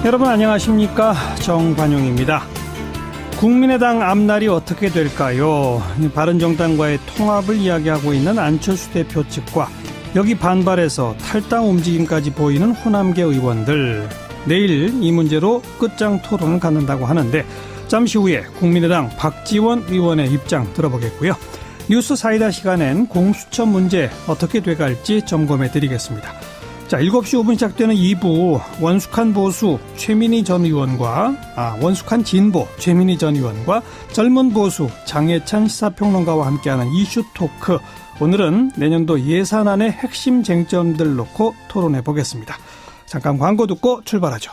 여러분 안녕하십니까? 정관용입니다. 국민의당 앞날이 어떻게 될까요? 바른정당과의 통합을 이야기하고 있는 안철수 대표 측과 여기 반발해서 탈당 움직임까지 보이는 호남계 의원들. 내일 이 문제로 끝장 토론을 갖는다고 하는데 잠시 후에 국민의당 박지원 의원의 입장 들어보겠고요. 뉴스 사이다 시간엔 공수처 문제 어떻게 돼갈지 점검해 드리겠습니다. 자, 7시 5분 시작되는 2부 원숙한 보수 최민희 전 의원과 원숙한 진보 최민희 전 의원과 젊은 보수 장혜찬 시사평론가와 함께하는 이슈 토크. 오늘은 내년도 예산안의 핵심 쟁점들 놓고 토론해 보겠습니다. 잠깐 광고 듣고 출발하죠.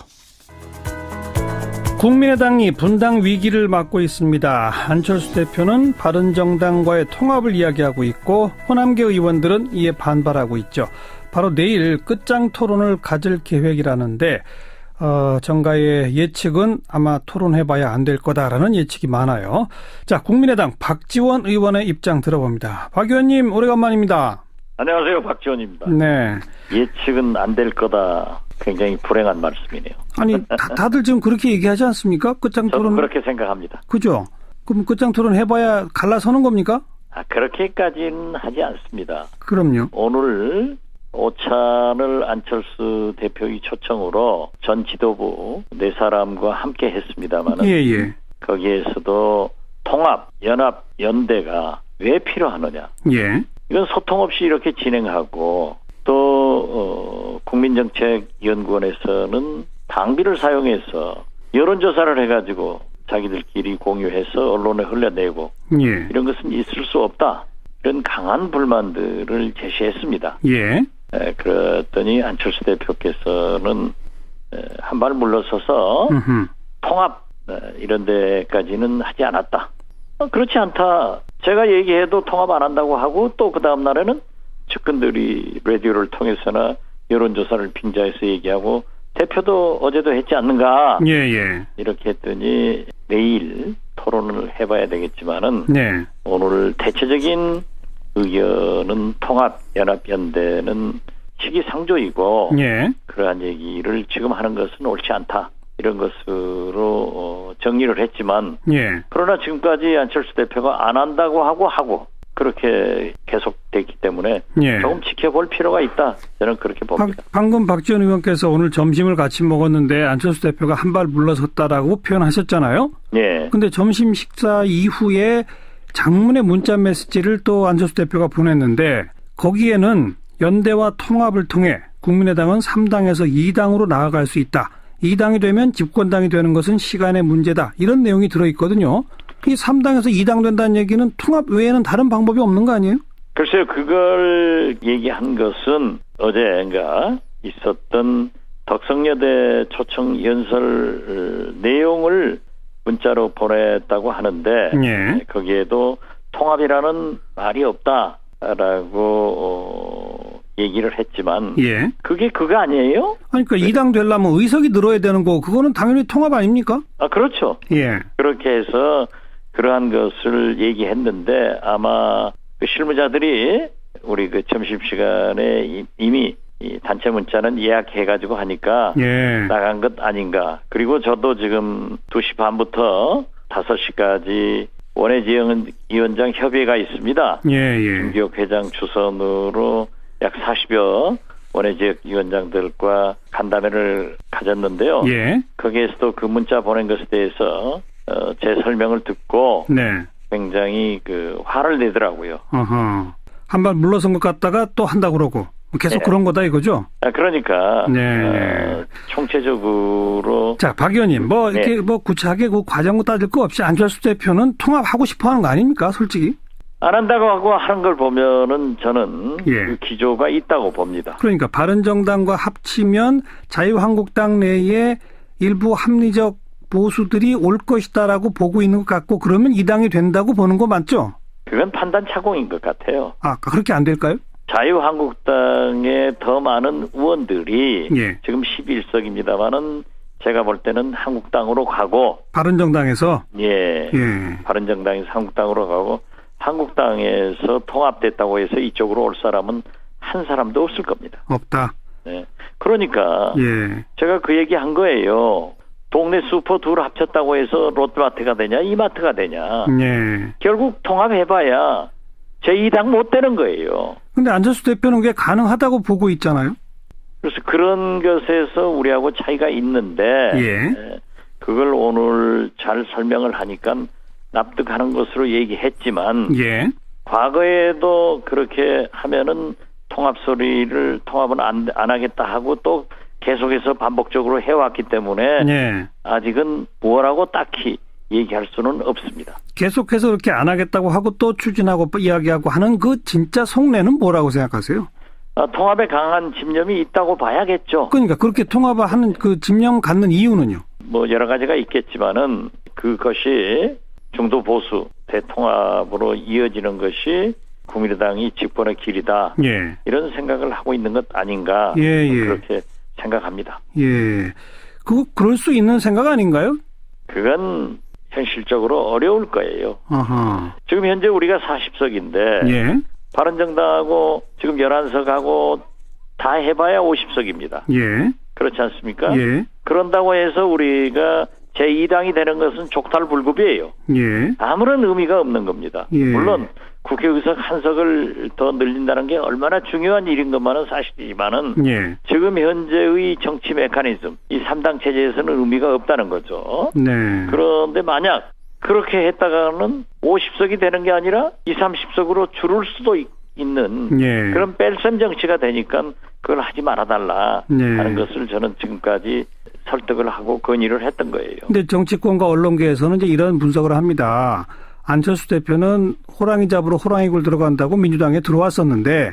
국민의당이 분당 위기를 맞고 있습니다. 안철수 대표는 바른정당과의 통합을 이야기하고 있고 호남계 의원들은 이에 반발하고 있죠. 바로 내일 끝장 토론을 가질 계획이라는데 정가의 예측은 아마 토론해봐야 안 될 거다라는 예측이 많아요. 자, 국민의당 박지원 의원의 입장 들어봅니다. 박 의원님 오래간만입니다. 안녕하세요, 박지원입니다. 네. 예측은 안 될 거다. 굉장히 불행한 말씀이네요. 아니 다들 지금 그렇게 얘기하지 않습니까? 끝장 토론. 저는 그렇게 생각합니다. 그죠? 그럼 끝장 토론 해봐야 갈라서는 겁니까? 그렇게까지는 하지 않습니다. 그럼요. 오늘 오찬을 안철수 대표의 초청으로 전 지도부 네 사람과 함께 했습니다만은 예. 거기에서도 통합, 연합, 연대가 왜 필요하느냐. 예. 이건 소통 없이 이렇게 진행하고 또 국민정책연구원에서는 당비를 사용해서 여론조사를 해가지고 자기들끼리 공유해서 언론에 흘려내고 예. 이런 것은 있을 수 없다. 이런 강한 불만들을 제시했습니다. 예. 그랬더니 안철수 대표께서는 한 발 물러서서 통합 이런 데까지는 하지 않았다. 그렇지 않다. 제가 얘기해도 통합 안 한다고 하고 또 그 다음 날에는 측근들이 라디오를 통해서나 여론조사를 빙자해서 얘기하고 대표도 어제도 했지 않는가. 예. 이렇게 했더니 내일 토론을 해봐야 되겠지만은 네. 오늘 대체적인 의견은 통합, 연합, 연대는 시기상조이고 예. 그러한 얘기를 지금 하는 것은 옳지 않다. 이런 것으로 정리를 했지만 예. 그러나 지금까지 안철수 대표가 안 한다고 하고 그렇게 계속됐기 때문에 예. 조금 지켜볼 필요가 있다. 저는 그렇게 봅니다. 방금 박지원 의원께서 오늘 점심을 같이 먹었는데 안철수 대표가 한 발 물러섰다라고 표현하셨잖아요. 예. 근데 점심 식사 이후에 장문의 문자 메시지를 또 안철수 대표가 보냈는데 거기에는 연대와 통합을 통해 국민의당은 3당에서 2당으로 나아갈 수 있다. 2당이 되면 집권당이 되는 것은 시간의 문제다. 이런 내용이 들어있거든요. 이 3당에서 2당 된다는 얘기는 통합 외에는 다른 방법이 없는 거 아니에요? 글쎄요. 그걸 얘기한 것은 어제인가 있었던 덕성여대 초청 연설 내용을 문자로 보냈다고 하는데 예. 거기에도 통합이라는 말이 없다라고 얘기를 했지만 예. 그게 그거 아니에요? 아니, 그러니까 2당 되려면 의석이 늘어야 되는 거 그거는 당연히 통합 아닙니까? 그렇죠. 예. 그렇게 해서 그러한 것을 얘기했는데 아마 그 실무자들이 우리 그 점심시간에 이미 이 단체 문자는 예약해가지고 하니까 예. 나간 것 아닌가. 그리고 저도 지금 2시 반부터 5시까지 원외지원장 협의회가 있습니다. 예. 김기옥 회장 주선으로 약 40여 원외지역위원장들과 간담회를 가졌는데요. 예. 거기에서도 그 문자 보낸 것에 대해서 제 설명을 듣고 네. 굉장히 화를 내더라고요. 어허. 한 발 물러선 것 같다가 또 한다고 그러고 계속 네. 그런 거다 이거죠? 그러니까 네. 총체적으로 자, 박 의원님 이렇게 구체하게 그 과정도 따질 거 없이 안철수 대표는 통합하고 싶어 하는 거 아닙니까? 솔직히. 안 한다고 하고 하는 걸 보면은 저는 예. 그 기조가 있다고 봅니다. 그러니까 바른정당과 합치면 자유한국당 내에 일부 합리적 보수들이 올 것이다라고 보고 있는 것 같고 그러면 이 당이 된다고 보는 거 맞죠? 그건 판단 착오인 것 같아요. 그렇게 안 될까요? 자유한국당의 더 많은 의원들이 예. 지금 11석입니다만은 제가 볼 때는 한국당으로 가고 바른정당에서 예. 바른정당에서 한국당으로 가고 한국당에서 통합됐다고 해서 이쪽으로 올 사람은 한 사람도 없을 겁니다. 없다. 네. 그러니까 예. 제가 그 얘기 한 거예요. 동네 슈퍼 둘 합쳤다고 해서 롯데마트가 되냐 이마트가 되냐. 예. 결국 통합해봐야 제2당 못 되는 거예요. 근데 안철수 대표는 그게 가능하다고 보고 있잖아요. 그래서 그런 것에서 우리하고 차이가 있는데 예. 그걸 오늘 잘 설명을 하니까 납득하는 것으로 얘기했지만 예. 과거에도 그렇게 하면은 통합은 안 하겠다 하고 또 계속해서 반복적으로 해왔기 때문에 예. 아직은 뭐라고 딱히 얘기할 수는 없습니다. 계속해서 그렇게 안 하겠다고 하고 또 추진하고 이야기하고 하는 그 진짜 속내는 뭐라고 생각하세요? 통합에 강한 집념이 있다고 봐야겠죠. 그러니까 그렇게 통합을 하는 그 집념 갖는 이유는요? 뭐 여러 가지가 있겠지만은 그것이 중도 보수 대통합으로 이어지는 것이 국민의당이 집권의 길이다. 예. 이런 생각을 하고 있는 것 아닌가. 예. 그렇게 생각합니다. 예. 그럴 수 있는 생각 아닌가요? 그건 현실적으로 어려울 거예요. 아하. 지금 현재 우리가 40석인데 예. 바른정당하고 지금 11석하고 다 해봐야 50석입니다. 예. 그렇지 않습니까? 예. 그런다고 해서 우리가 제2당이 되는 것은 족탈불급이에요. 예. 아무런 의미가 없는 겁니다. 예. 물론 국회의석 한 석을 더 늘린다는 게 얼마나 중요한 일인 것만은 사실이지만은 예. 지금 현재의 정치 메커니즘, 이 3당 체제에서는 의미가 없다는 거죠. 네. 그런데 만약 그렇게 했다가는 50석이 되는 게 아니라 20, 30석으로 줄을 수도 있는 예. 그런 뺄셈 정치가 되니까 그걸 하지 말아달라 네. 하는 것을 저는 지금까지 설득을 하고 건의를 했던 거예요. 근데 정치권과 언론계에서는 이제 이런 분석을 합니다. 안철수 대표는 호랑이 잡으러 호랑이 굴 들어간다고 민주당에 들어왔었는데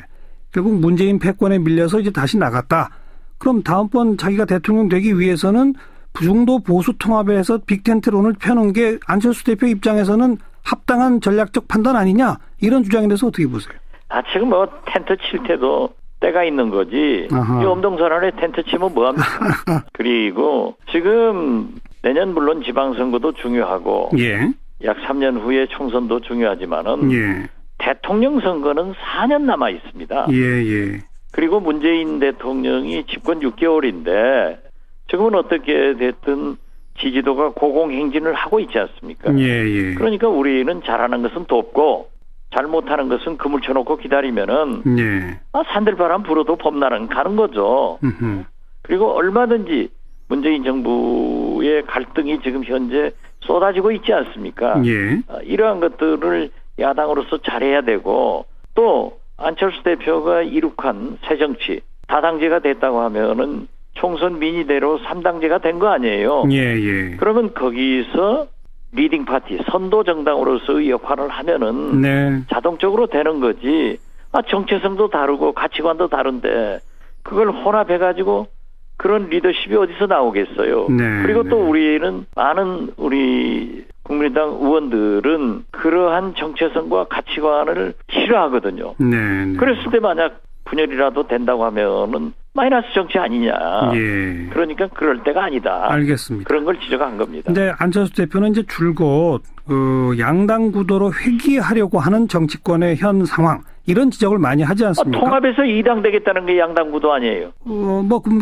결국 문재인 패권에 밀려서 이제 다시 나갔다. 그럼 다음번 자기가 대통령 되기 위해서는 중도 보수 통합에 해서 빅텐트론을 펴는 게 안철수 대표 입장에서는 합당한 전략적 판단 아니냐? 이런 주장에 대해서 어떻게 보세요? 지금 뭐 텐트 칠 때도 때가 있는 거지. 아하. 이 엄동설안에 텐트 치면 뭐합니까? 그리고 지금 내년 물론 지방선거도 중요하고 예. 약 3년 후에 총선도 중요하지만은 예. 대통령 선거는 4년 남아 있습니다. 예. 그리고 문재인 대통령이 집권 6개월인데 지금은 어떻게 됐든 지지도가 고공행진을 하고 있지 않습니까? 예. 그러니까 우리는 잘하는 것은 돕고 잘못하는 것은 그물 쳐놓고 기다리면은 예. 산들바람 불어도 봄날은 가는 거죠. 그리고 얼마든지 문재인 정부의 갈등이 지금 현재 쏟아지고 있지 않습니까? 예. 이러한 것들을 야당으로서 잘해야 되고 또 안철수 대표가 이룩한 새정치 다당제가 됐다고 하면은 총선 민의대로 3당제가 된 거 아니에요. 예. 그러면 거기서 리딩 파티 선도 정당으로서의 역할을 하면은 네. 자동적으로 되는 거지. 정체성도 다르고 가치관도 다른데 그걸 혼합해가지고 그런 리더십이 어디서 나오겠어요. 네. 그리고 또 우리는 많은 우리 국민의당 의원들은 그러한 정체성과 가치관을 싫어하거든요. 네. 그랬을 때 만약 분열이라도 된다고 하면은 마이너스 정치 아니냐. 예. 그러니까 그럴 때가 아니다. 알겠습니다. 그런 걸 지적한 겁니다. 근데 안철수 대표는 이제 줄곧 양당 구도로 회귀하려고 하는 정치권의 현 상황 이런 지적을 많이 하지 않습니까? 통합에서 2당 되겠다는 게 양당 구도 아니에요.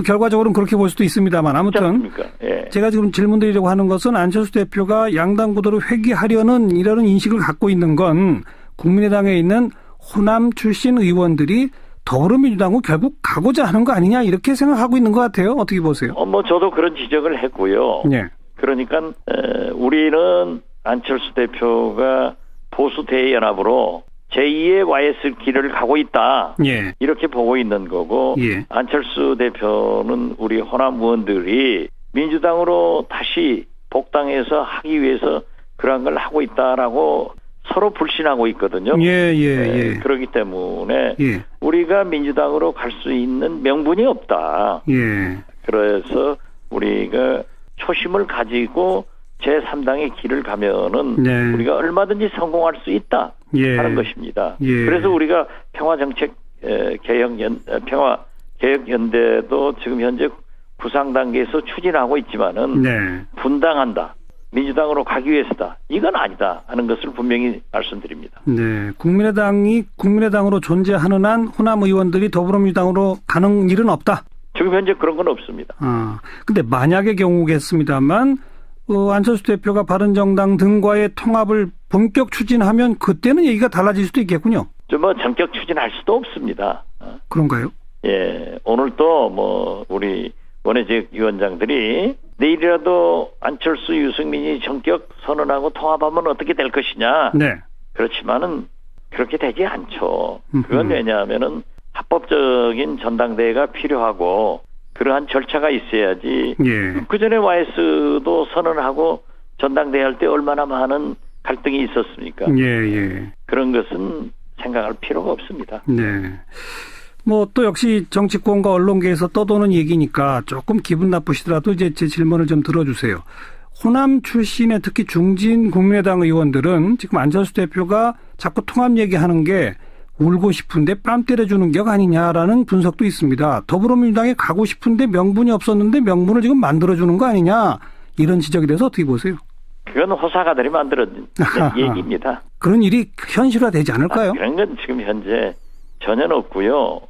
결과적으로는 그렇게 볼 수도 있습니다만 아무튼 예. 제가 지금 질문드리려고 하는 것은 안철수 대표가 양당 구도로 회귀하려는 이런 인식을 갖고 있는 건 국민의당에 있는 호남 출신 의원들이 더불어민주당으로 결국 가고자 하는 거 아니냐 이렇게 생각하고 있는 것 같아요. 어떻게 보세요? 저도 그런 지적을 했고요. 예. 그러니까 우리는 안철수 대표가 보수 대연합으로 제2의 YS 길을 가고 있다. 예. 이렇게 보고 있는 거고 예. 안철수 대표는 우리 호남 의원들이 민주당으로 다시 복당해서 하기 위해서 그런 걸 하고 있다라고 서로 불신하고 있거든요. 예. 그렇기 때문에 예. 우리가 민주당으로 갈 수 있는 명분이 없다. 예. 그래서 우리가 초심을 가지고 제3당의 길을 가면은 네. 우리가 얼마든지 성공할 수 있다 하는 것입니다. 예. 그래서 우리가 평화정책 평화개혁연대도 지금 현재 구상 단계에서 추진하고 있지만은 네. 분당한다. 민주당으로 가기 위해서다. 이건 아니다 하는 것을 분명히 말씀드립니다. 네, 국민의당이 국민의당으로 존재하는 한 호남 의원들이 더불어민주당으로 가는 일은 없다. 지금 현재 그런 건 없습니다. 근데 만약의 경우겠습니다만 안철수 대표가 바른정당 등과의 통합을 본격 추진하면 그때는 얘기가 달라질 수도 있겠군요. 뭐 전격 추진할 수도 없습니다. 그런가요? 예, 오늘 또 우리 원외지역 위원장들이 내일이라도 안철수, 유승민이 전격 선언하고 통합하면 어떻게 될 것이냐. 네. 그렇지만은 그렇게 되지 않죠. 그건 왜냐하면은 합법적인 전당대회가 필요하고 그러한 절차가 있어야지. 예. 그 전에 YS도 선언하고 전당대회 할 때 얼마나 많은 갈등이 있었습니까? 예. 그런 것은 생각할 필요가 없습니다. 네. 또 역시 정치권과 언론계에서 떠도는 얘기니까 조금 기분 나쁘시더라도 이제 제 질문을 좀 들어주세요. 호남 출신의 특히 중진 국민의당 의원들은 지금 안철수 대표가 자꾸 통합 얘기하는 게 울고 싶은데 뺨 때려주는 격 아니냐라는 분석도 있습니다. 더불어민주당에 가고 싶은데 명분이 없었는데 명분을 지금 만들어주는 거 아니냐, 이런 지적에 대해서 어떻게 보세요? 그건 호사가들이 만들어진 얘기입니다. 그런 일이 현실화되지 않을까요? 그런 건 지금 현재 전혀 없고요.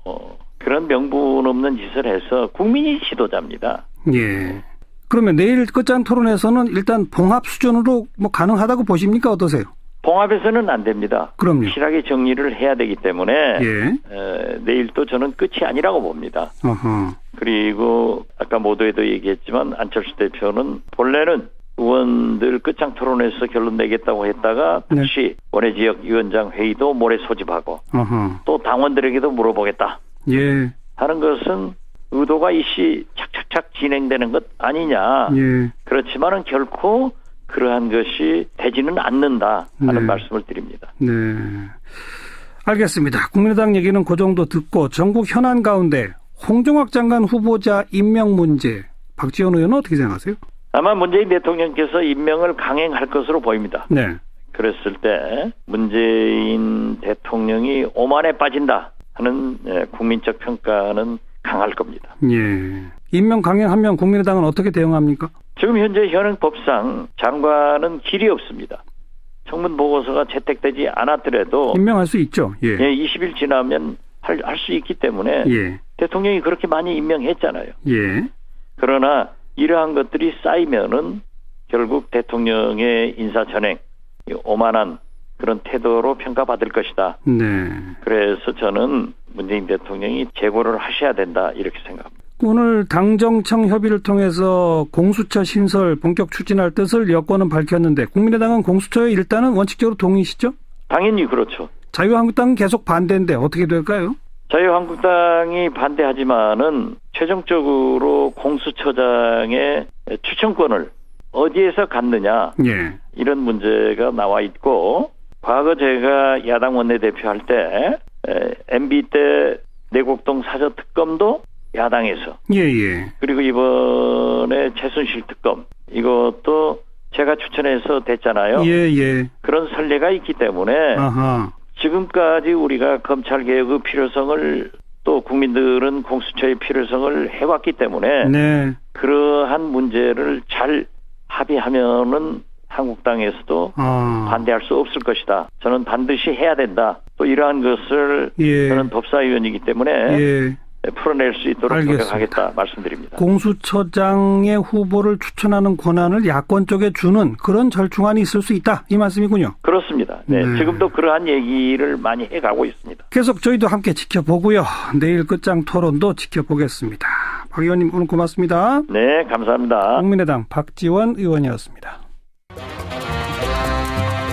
그런 명분 없는 짓을 해서 국민이 지도자입니다. 예. 그러면 내일 끝장 토론에서는 일단 봉합 수준으로 가능하다고 보십니까? 어떠세요? 봉합에서는 안 됩니다. 그럼요. 확실하게 정리를 해야 되기 때문에 내일 또 저는 끝이 아니라고 봅니다. 그리고 아까 모두에도 얘기했지만 안철수 대표는 본래는 의원들 끝장 토론에서 결론 내겠다고 했다가 다시 원외지역 위원장 회의도 모레 소집하고 또 당원들에게도 물어보겠다 하는 것은 의도가 일시 착착착 진행되는 것 아니냐. 그렇지만은 결코 그러한 것이 되지는 않는다 하는 말씀을 드립니다. 네, 알겠습니다. 국민의당 얘기는 그 정도 듣고 전국 현안 가운데 홍종학 장관 후보자 임명 문제, 박지원 의원은 어떻게 생각하세요? 아마 문재인 대통령께서 임명을 강행할 것으로 보입니다. 네. 그랬을 때 문재인 대통령이 오만에 빠진다 하는 국민적 평가는 강할 겁니다. 예. 임명 강행하면 국민의당은 어떻게 대응합니까? 지금 현재 현행법상 장관은 길이 없습니다. 청문 보고서가 채택되지 않았더라도 임명할 수 있죠. 예. 20일 지나면 할 수 있기 때문에 대통령이 그렇게 많이 임명했잖아요. 그러나 이러한 것들이 쌓이면은 결국 대통령의 인사전행, 오만한 그런 태도로 평가받을 것이다. 그래서 저는 문재인 대통령이 재고를 하셔야 된다 이렇게 생각합니다. 오늘 당정청 협의를 통해서 공수처 신설 본격 추진할 뜻을 여권은 밝혔는데 국민의당은 공수처에 일단은 원칙적으로 동의시죠? 당연히 그렇죠. 자유한국당은 계속 반대인데 어떻게 될까요? 자유한국당이 반대하지만은 최종적으로 공수처장의 추천권을 어디에서 갖느냐 이런 문제가 나와 있고, 과거 제가 야당 원내대표 할 때 MB 때 내곡동 사저특검도 야당에서 그리고 이번에 최순실 특검 이것도 제가 추천해서 됐잖아요. 그런 선례가 있기 때문에 지금까지 우리가 검찰개혁의 필요성을 또 국민들은 공수처의 필요성을 해왔기 때문에 그러한 문제를 잘 합의하면은 한국당에서도 반대할 수 없을 것이다. 저는 반드시 해야 된다. 또 이러한 것을 저는 법사위원이기 때문에 풀어낼 수 있도록 노력하겠다 말씀드립니다. 공수처장의 후보를 추천하는 권한을 야권 쪽에 주는 그런 절충안이 있을 수 있다, 이 말씀이군요. 그렇습니다. 지금도 그러한 얘기를 많이 해가고 있습니다. 계속 저희도 함께 지켜보고요. 내일 끝장 토론도 지켜보겠습니다. 박 의원님 오늘 고맙습니다. 네, 감사합니다. 국민의당 박지원 의원이었습니다.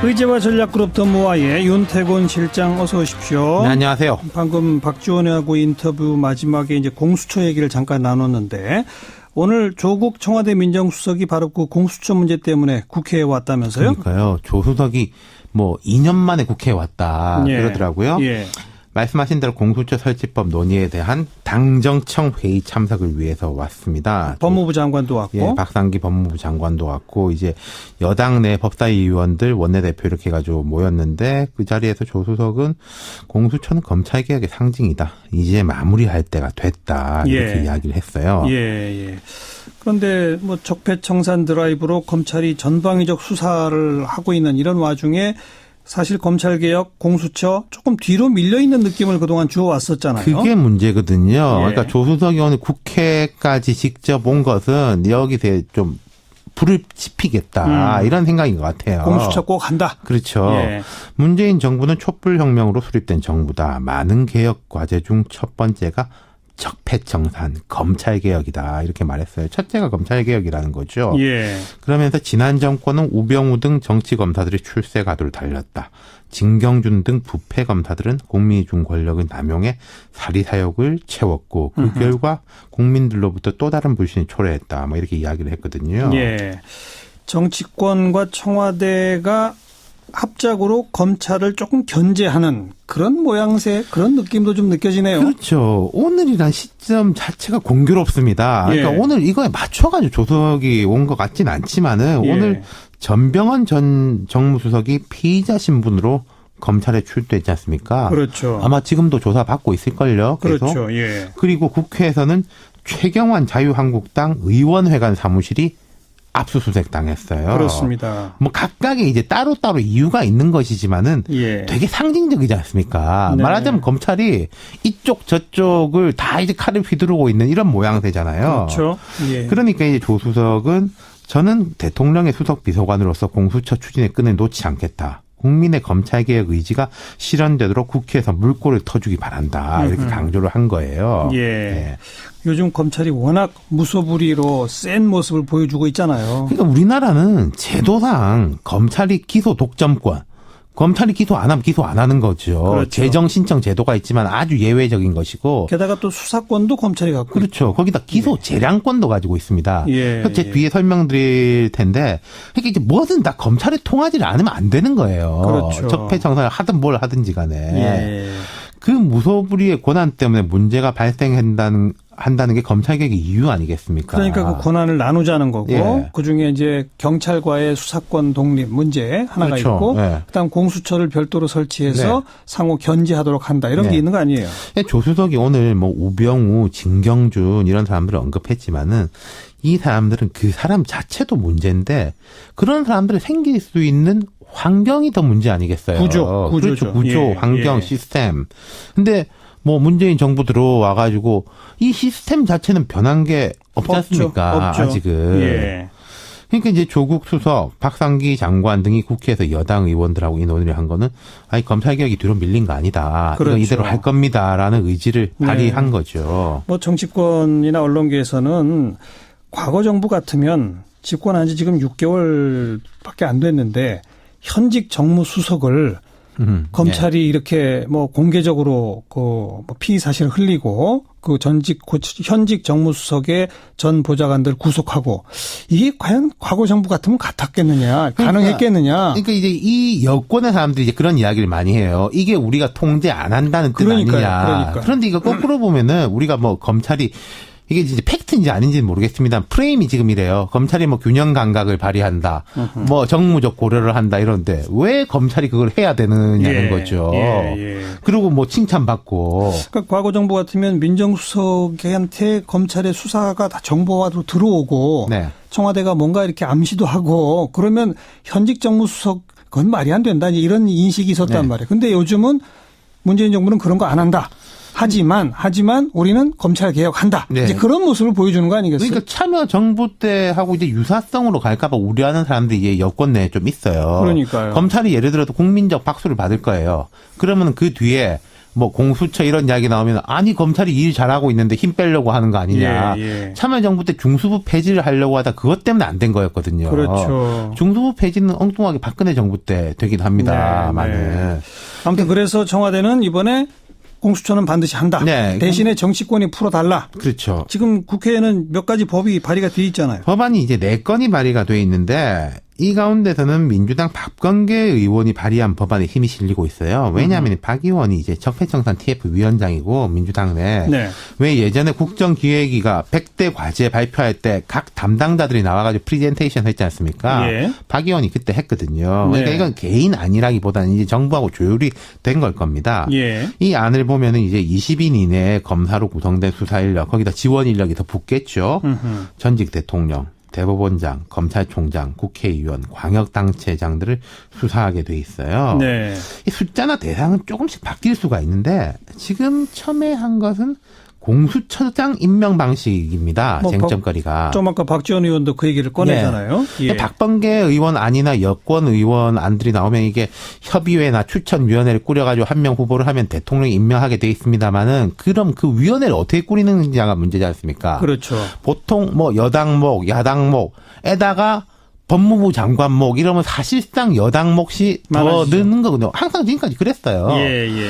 의제와 전략그룹 더모아의 윤태곤 실장 어서 오십시오. 네, 안녕하세요. 방금 박지원하고 인터뷰 마지막에 이제 공수처 얘기를 잠깐 나눴는데 오늘 조국 청와대 민정수석이 바로 그 공수처 문제 때문에 국회에 왔다면서요? 그러니까요. 조 수석이 2년 만에 국회에 왔다 그러더라고요. 말씀하신 대로 공수처 설치법 논의에 대한 당정청 회의 참석을 위해서 왔습니다. 법무부 장관도 왔고. 박상기 법무부 장관도 왔고, 이제 여당 내 법사위 의원들 원내대표 이렇게 해가지고 모였는데, 그 자리에서 조 수석은 공수처는 검찰개혁의 상징이다. 이제 마무리할 때가 됐다. 이렇게 이야기를 했어요. 그런데 적폐청산 드라이브로 검찰이 전방위적 수사를 하고 있는 이런 와중에 사실 검찰개혁, 공수처 조금 뒤로 밀려있는 느낌을 그동안 주어왔었잖아요. 그게 문제거든요. 예. 그러니까 조수석 의원이 국회까지 직접 온 것은 여기서 좀 불을 지피겠다 이런 생각인 것 같아요. 공수처 꼭 한다. 그렇죠. 예. 문재인 정부는 촛불혁명으로 수립된 정부다. 많은 개혁 과제 중 첫 번째가 적폐청산, 검찰개혁이다. 이렇게 말했어요. 첫째가 검찰개혁이라는 거죠. 예. 그러면서 지난 정권은 우병우 등 정치검사들이 출세 가도를 달렸다. 진경준 등 부패검사들은 국민이 준 권력을 남용해 사리사욕을 채웠고 그 결과 국민들로부터 또 다른 불신이 초래했다. 뭐 이렇게 이야기를 했거든요. 예. 정치권과 청와대가 합작으로 검찰을 조금 견제하는 그런 모양새, 그런 느낌도 좀 느껴지네요. 그렇죠. 오늘이란 시점 자체가 공교롭습니다. 그러니까 예. 오늘 이거에 맞춰가지고 조석이 온 것 같진 않지만은 예. 오늘 전병헌 전 정무수석이 피의자 신분으로 검찰에 출두했지 않습니까? 그렇죠. 아마 지금도 조사 받고 있을걸요. 계속. 그렇죠. 예. 그리고 국회에서는 최경환 자유한국당 의원회관 사무실이 압수수색 당했어요. 그렇습니다. 뭐 각각의 이제 따로따로 이유가 있는 것이지만은 예. 되게 상징적이지 않습니까? 네. 말하자면 검찰이 이쪽 저쪽을 다 이제 칼을 휘두르고 있는 이런 모양새잖아요. 그렇죠. 예. 그러니까 이제 조수석은 저는 대통령의 수석 비서관으로서 공수처 추진의 끈을 놓지 않겠다. 국민의 검찰개혁 의지가 실현되도록 국회에서 물꼬를 터주기 바란다. 이렇게 강조를 한 거예요. 예. 네. 요즘 검찰이 워낙 무소불위로 센 모습을 보여주고 있잖아요. 그러니까 우리나라는 제도상 검찰이 기소 독점권, 검찰이 기소 안 하면 기소 안 하는 거죠. 그렇죠. 재정 신청 제도가 있지만 아주 예외적인 것이고. 게다가 또 수사권도 검찰이 갖고 그렇죠. 거기다 기소 재량권도 가지고 있습니다. 예, 그래서 제 예. 뒤에 설명드릴 텐데, 그러니까 이제 뭐든 다 검찰에 통하지를 않으면 안 되는 거예요. 그렇죠. 적폐청산을 하든 뭘 하든지 간에. 예. 그 무소불위의 권한 때문에 문제가 발생한다는 게 검찰개혁의 이유 아니겠습니까? 그러니까 그 권한을 나누자는 거고 예. 그중에 이제 경찰과의 수사권 독립 문제 하나가 그렇죠. 있고 예. 그다음 공수처를 별도로 설치해서 네. 상호 견제하도록 한다 이런 게 네. 있는 거 아니에요? 조수석이 오늘 뭐 우병우, 진경준 이런 사람들을 언급했지만은 이 사람들은 그 사람 자체도 문제인데 그런 사람들이 생길 수 있는 환경이 더 문제 아니겠어요? 구조죠. 그렇죠. 구조, 예, 환경, 예. 시스템. 근데 뭐 문재인 정부 들어와가지고 이 시스템 자체는 변한 게 없지 않습니까? 없죠. 아직은. 예. 그러니까 이제 조국 수석, 박상기 장관 등이 국회에서 여당 의원들하고 이 논의를 한 거는 아니 검찰개혁이 뒤로 밀린 거 아니다. 그렇죠. 이거 이대로 할 겁니다라는 의지를 네. 발휘한 거죠. 뭐 정치권이나 언론계에서는 과거 정부 같으면 집권한 지 지금 6개월밖에 안 됐는데 현직 정무수석을 검찰이 이렇게 뭐 공개적으로 그 피의 사실을 흘리고 그 현직 정무수석의 전 보좌관들 구속하고 이게 과연 과거 정부 같으면 같았겠느냐, 가능했겠느냐. 그러니까 이제 이 여권의 사람들이 이제 그런 이야기를 많이 해요. 이게 우리가 통제 안 한다는 뜻 아니냐. 그러니까요. 그런데 이거 거꾸로 보면은 우리가 뭐 검찰이 이게 이제 팩트인지 아닌지는 모르겠습니다. 프레임이 지금 이래요. 검찰이 뭐 균형 감각을 발휘한다. 뭐 정무적 고려를 한다 이러는데 왜 검찰이 그걸 해야 되느냐는 거죠. 그리고 뭐 칭찬받고. 그러니까 과거 정부 같으면 민정수석한테 검찰의 수사가 다 정보화로 들어오고 네. 청와대가 뭔가 이렇게 암시도 하고 그러면 현직 정무수석 그건 말이 안 된다. 이런 인식이 있었단 네. 말이에요. 근데 요즘은 문재인 정부는 그런 거 안 한다. 하지만 우리는 검찰 개혁한다. 네. 이제 그런 모습을 보여주는 거 아니겠어요? 그러니까 참여 정부 때하고 이제 유사성으로 갈까봐 우려하는 사람들이 이제 여권 내에 좀 있어요. 그러니까요. 검찰이 예를 들어서 국민적 박수를 받을 거예요. 그러면 그 뒤에 뭐 공수처 이런 이야기 나오면 아니 검찰이 일 잘하고 있는데 힘 빼려고 하는 거 아니냐. 예. 참여정부 때 중수부 폐지를 하려고 하다 그것 때문에 안 된 거였거든요. 그렇죠. 중수부 폐지는 엉뚱하게 박근혜 정부 때 되긴 합니다만은. 아무튼 그래서 청와대는 이번에 공수처는 반드시 한다. 네. 대신에 정치권이 풀어달라. 그렇죠. 지금 국회에는 몇 가지 법이 발의가 돼 있잖아요. 법안이 이제 4건이 발의가 돼 있는데 이 가운데서는 민주당 박범계 의원이 발의한 법안에 힘이 실리고 있어요. 왜냐하면 박 의원이 이제 적폐청산 TF 위원장이고 민주당 내. 네. 왜 예전에 국정기획위가 100대 과제 발표할 때 각 담당자들이 나와가지고 프리젠테이션 했지 않습니까? 예. 박 의원이 그때 했거든요. 그러니까 네. 이건 개인 아니라기보다는 이제 정부하고 조율이 된 걸 겁니다. 예. 이 안을 보면은 이제 20인 이내에 검사로 구성된 수사 인력, 거기다 지원 인력이 더 붙겠죠. 전직 대통령, 대법원장, 검찰총장, 국회의원, 광역단체장들을 수사하게 돼 있어요. 네. 이 숫자나 대상은 조금씩 바뀔 수가 있는데 지금 첨예한 것은 공수처장 임명 방식입니다. 뭐 쟁점거리가. 좀 아까 박지원 의원도 그 얘기를 꺼내잖아요. 예. 예. 박범계 의원 안이나 여권 의원 안들이 나오면 이게 협의회나 추천위원회를 꾸려가지고 한 명 후보를 하면 대통령이 임명하게 돼 있습니다만은 그럼 그 위원회를 어떻게 꾸리느냐가 문제지 않습니까? 그렇죠. 보통 뭐 여당목, 야당목에다가 법무부 장관목 이러면 사실상 여당몫이 더 많아지죠. 느는 거거든요. 항상 지금까지 그랬어요. 예, 예.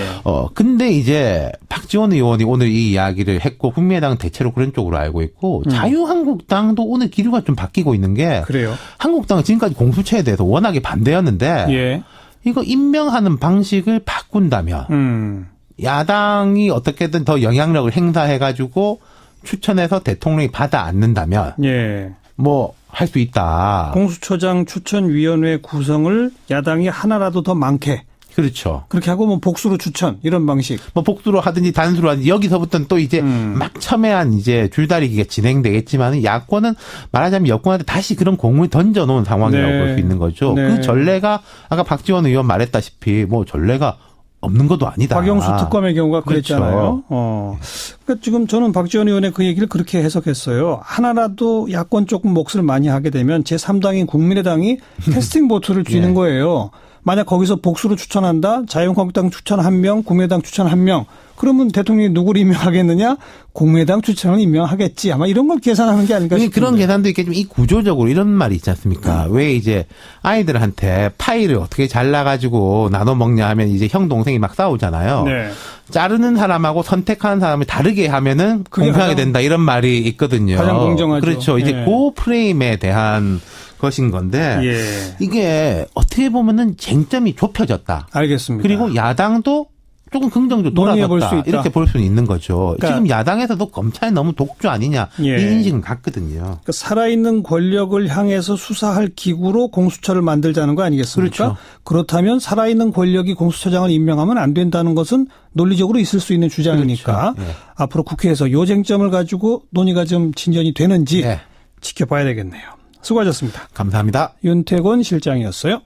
근데 이제 박지원 의원이 오늘 이 이야기를 했고 국민의당 대체로 그런 쪽으로 알고 있고 자유한국당도 오늘 기류가 좀 바뀌고 있는 게 그래요. 한국당은 지금까지 공수처에 대해서 워낙에 반대였는데 예. 이거 임명하는 방식을 바꾼다면 야당이 어떻게든 더 영향력을 행사해가지고 추천해서 대통령이 받아 안는다면 예. 뭐 할 수 있다. 공수처장 추천위원회 구성을 야당이 하나라도 더 많게. 그렇죠. 그렇게 하고 뭐 복수로 추천 이런 방식. 뭐 복수로 하든지 단수로 하든지 여기서부터는 또 이제 막 첨예한 이제 줄다리기가 진행되겠지만 야권은 말하자면 여권한테 다시 그런 공을 던져놓은 상황이라고 네. 볼 수 있는 거죠. 네. 그 전례가 아까 박지원 의원 말했다시피 뭐 전례가 없는 것도 아니다. 박영수 특검의 경우가 그랬잖아요. 그렇죠. 그러니까 지금 저는 박지원 의원의 그 얘기를 그렇게 해석했어요. 하나라도 야권 쪽 몫을 많이 하게 되면 제3당인 국민의당이 캐스팅 보트를 쥐는 예. 거예요. 만약 거기서 복수로 추천한다. 자유한국당 추천 1명, 국민의당 추천 1명. 그러면 대통령이 누구를 임명하겠느냐? 국민의당 추천을 임명하겠지. 아마 이런 걸 계산하는 게 아닐까 싶은데. 그런 계산도 있겠지만 이 구조적으로 이런 말이 있지 않습니까? 왜 이제 아이들한테 파이를 어떻게 잘라가지고 나눠 먹냐 하면 이제 형 동생이 막 싸우잖아요. 네. 자르는 사람하고 선택하는 사람을 다르게 하면은 그게 공평하게 가장- 된다 이런 말이 있거든요. 가장 공정하죠. 그렇죠. 이제 예. 그 프레임에 대한 것인 건데 예. 이게 어떻게 보면은 쟁점이 좁혀졌다. 알겠습니다. 그리고 야당도 조금 긍정적으로 논의해 볼 수 돌아섰다. 있다. 이렇게 볼 수는 있는 거죠. 그러니까- 지금 야당에서도 검찰이 너무 독주 아니냐 예. 이 인식은 같거든요. 그러니까 살아있는 권력을 향해서 수사할 기구로 공수처를 만들자는 거 아니겠습니까? 그렇죠. 그렇다면 살아있는 권력이 공수처장을 임명하면 안 된다는 것은 논리적으로 있을 수 있는 주장이니까 그렇죠. 예. 앞으로 국회에서 요 쟁점을 가지고 논의가 좀 진전이 되는지 네. 지켜봐야 되겠네요. 수고하셨습니다. 감사합니다. 윤태곤 실장이었어요.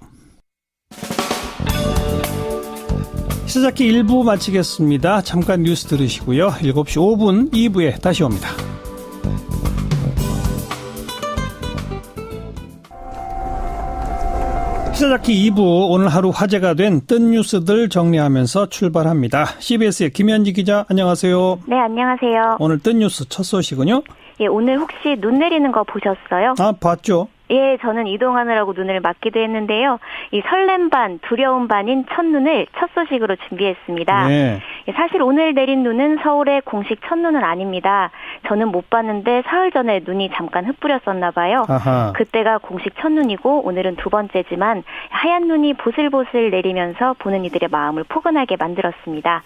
시사잡기 1부 마치겠습니다. 잠깐 뉴스 들으시고요. 7시 5분 2부에 다시 옵니다. 시사잡기 2부 오늘 하루 화제가 된 뜬 뉴스들 정리하면서 출발합니다. CBS의 김현지 기자 안녕하세요. 네, 안녕하세요. 오늘 뜬 뉴스 첫 소식은요? 예, 오늘 혹시 눈 내리는 거 보셨어요? 아 봤죠. 예, 저는 이동하느라고 눈을 맞기도 했는데요. 이 설렘 반, 두려움 반인 첫눈을 첫 소식으로 준비했습니다. 네. 예, 사실 오늘 내린 눈은 서울의 공식 첫눈은 아닙니다. 저는 못 봤는데 사흘 전에 눈이 잠깐 흩뿌렸었나 봐요. 아하. 그때가 공식 첫눈이고 오늘은 두 번째지만 하얀 눈이 보슬보슬 내리면서 보는 이들의 마음을 포근하게 만들었습니다.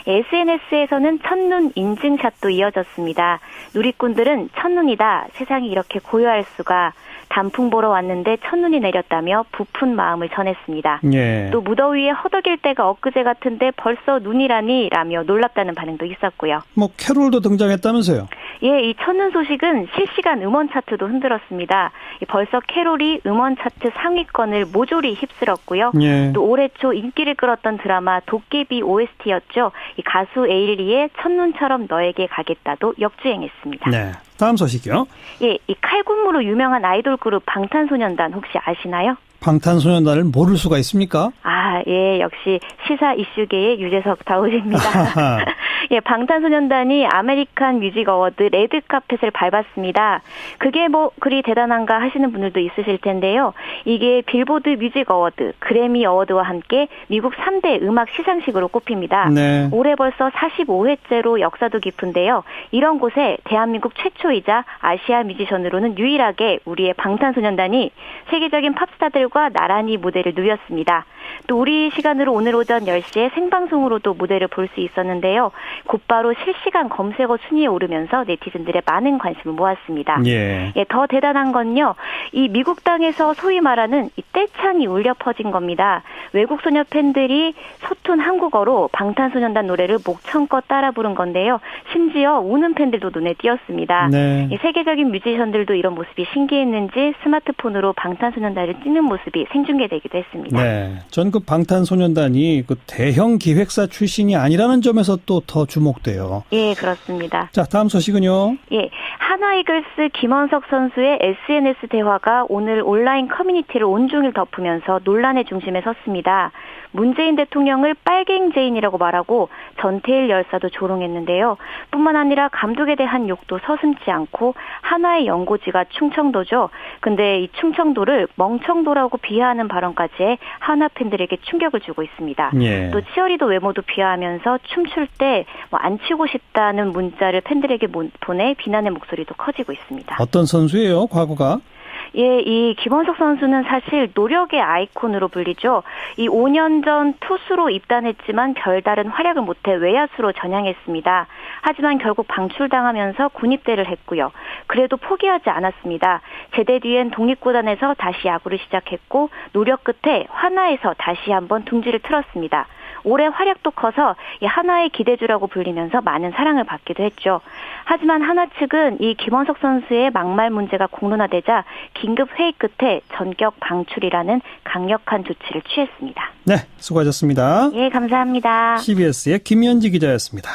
SNS에서는 첫눈 인증샷도 이어졌습니다. 누리꾼들은 첫눈이다. 세상이 이렇게 고요할 수가. 단풍 보러 왔는데 첫눈이 내렸다며 부푼 마음을 전했습니다. 예. 또 무더위에 허덕일 때가 엊그제 같은데 벌써 눈이라니 라며 놀랍다는 반응도 있었고요. 뭐 캐롤도 등장했다면서요? 예, 이 첫눈 소식은 실시간 음원 차트도 흔들었습니다. 벌써 캐롤이 음원 차트 상위권을 모조리 휩쓸었고요. 예. 또 올해 초 인기를 끌었던 드라마 도깨비 OST였죠. 이 가수 에일리의 첫눈처럼 너에게 가겠다도 역주행했습니다. 네. 다음 소식이요. 예, 이 칼군무로 유명한 아이돌 그룹 방탄소년단 혹시 아시나요? 방탄소년단을 모를 수가 있습니까? 아, 예, 역시 시사 이슈계의 유재석 다우십니다. 아하. 예, 방탄소년단이 아메리칸 뮤직 어워드 레드 카펫을 밟았습니다. 그게 뭐 그리 대단한가 하시는 분들도 있으실 텐데요. 이게 빌보드 뮤직 어워드, 그래미 어워드와 함께 미국 3대 음악 시상식으로 꼽힙니다. 네. 올해 벌써 45회째로 역사도 깊은데요. 이런 곳에 대한민국 최초이자 아시아 뮤지션으로는 유일하게 우리의 방탄소년단이 세계적인 팝스타들과 나란히 무대를 누볐습니다. 또 우리 시간으로 오늘 오전 10시에 생방송으로도 무대를 볼 수 있었는데요. 곧바로 실시간 검색어 순위에 오르면서 네티즌들의 많은 관심을 모았습니다. 예. 예, 더 대단한 건요. 이 미국 땅에서 소위 말하는 이 떼창이 울려 퍼진 겁니다. 외국 소녀 팬들이 서툰 한국어로 방탄소년단 노래를 목청껏 따라 부른 건데요. 심지어 우는 팬들도 눈에 띄었습니다. 네. 이 세계적인 뮤지션들도 이런 모습이 신기했는지 스마트폰으로 방탄소년단을 찍는 모습이 생중계되기도 했습니다. 네. 전 그 방탄소년단이 그 대형 기획사 출신이 아니라는 점에서 또 더 주목돼요. 예, 그렇습니다. 자, 다음 소식은요. 예, 한화이글스 김원석 선수의 SNS 대화가 오늘 온라인 커뮤니티를 온종일 덮으면서 논란의 중심에 섰습니다. 문재인 대통령을 빨갱제인이라고 말하고 전태일 열사도 조롱했는데요. 뿐만 아니라 감독에 대한 욕도 서슴지 않고 한화의 연고지가 충청도죠. 근데 이 충청도를 멍청도라고 비하하는 발언까지 해 한화 팬들에게 충격을 주고 있습니다. 예. 또 치어리더 외모도 비하하면서 춤출 때 뭐 안 치고 싶다는 문자를 팬들에게 보내 비난의 목소리도 커지고 있습니다. 어떤 선수예요, 과거가? 예, 이 김원석 선수는 사실 노력의 아이콘으로 불리죠. 이 5년 전 투수로 입단했지만 별다른 활약을 못해 외야수로 전향했습니다. 하지만 결국 방출당하면서 군입대를 했고요. 그래도 포기하지 않았습니다. 제대 뒤엔 독립구단에서 다시 야구를 시작했고 노력 끝에 한화에서 다시 한번 둥지를 틀었습니다. 올해 활약도 커서 한화의 기대주라고 불리면서 많은 사랑을 받기도 했죠. 하지만 한화 측은 이 김원석 선수의 막말 문제가 공론화되자 긴급 회의 끝에 전격 방출이라는 강력한 조치를 취했습니다. 네, 수고하셨습니다. 예, 감사합니다. CBS의 김현지 기자였습니다.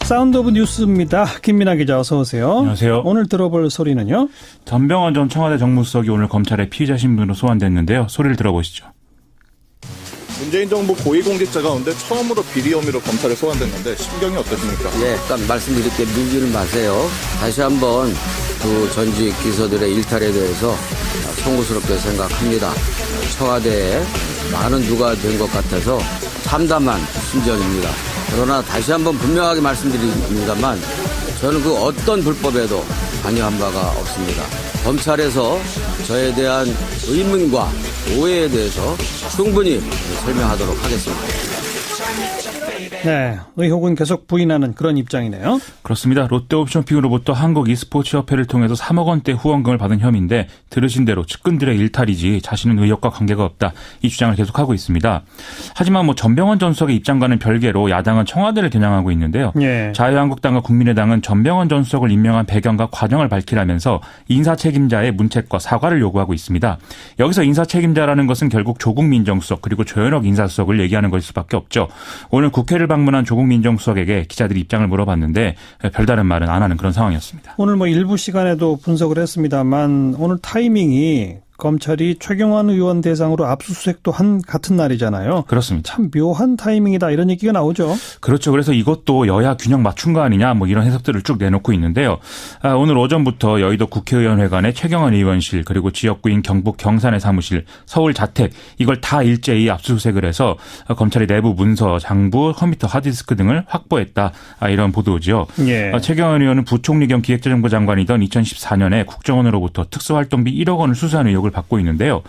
사운드 오브 뉴스입니다. 김민아 기자 어서 오세요. 안녕하세요. 오늘 들어볼 소리는요? 전병헌 전 청와대 정무수석이 오늘 검찰의 피의자 신분으로 소환됐는데요. 소리를 들어보시죠. 문재인 정부 고위공직자 가운데 처음으로 비리 혐의로 검찰에 소환됐는데 심경이 어떠십니까? 예, 딱 말씀드릴게 밀지는 마세요. 다시 한번 두 전직 기서들의 일탈에 대해서 송구스럽게 생각합니다. 청와대에 많은 누가 된 것 같아서 참담한 심정입니다. 그러나 다시 한번 분명하게 말씀드립니다만 저는 그 어떤 불법에도 관여한 바가 없습니다. 검찰에서 저에 대한 의문과 오해에 대해서 충분히 설명하도록 하겠습니다. 네, 의혹은 계속 부인하는 그런 입장이네요. 그렇습니다. 롯데옵션픽으로부터 한국 e스포츠협회를 통해서 3억 원대 후원금을 받은 혐의인데 들으신 대로 측근들의 일탈이지 자신은 의혹과 관계가 없다. 이 주장을 계속하고 있습니다. 하지만 전병헌 전 수석의 입장과는 별개로 야당은 청와대를 겨냥하고 있는데요. 예. 자유한국당과 국민의당은 전병헌 전 수석을 임명한 배경과 과정을 밝히라면서 인사 책임자의 문책과 사과를 요구하고 있습니다. 여기서 인사 책임자라는 것은 결국 조국 민정수석 그리고 조현옥 인사수석을 얘기하는 것일 수밖에 없죠. 오늘 국회를 방문한 조국 민정수석에게 기자들이 입장을 물어봤는데 별다른 말은 안 하는 그런 상황이었습니다. 오늘 일부 시간에도 분석을 했습니다만 오늘 타이밍이 검찰이 최경환 의원 대상으로 압수수색도 한 같은 날이잖아요. 그렇습니다. 참 묘한 타이밍이다 이런 얘기가 나오죠. 그렇죠. 그래서 이것도 여야 균형 맞춘 거 아니냐 이런 해석들을 쭉 내놓고 있는데요. 오늘 오전부터 여의도 국회의원회관의 최경환 의원실 그리고 지역구인 경북 경산의 사무실, 서울 자택 이걸 다 일제히 압수수색을 해서 검찰이 내부 문서, 장부, 컴퓨터, 하드디스크 등을 확보했다. 이런 보도죠. 예. 최경환 의원은 부총리 겸 기획재정부 장관이던 2014년에 국정원으로부터 특수활동비 1억 원을 수수한 의혹을 받고 있는데요.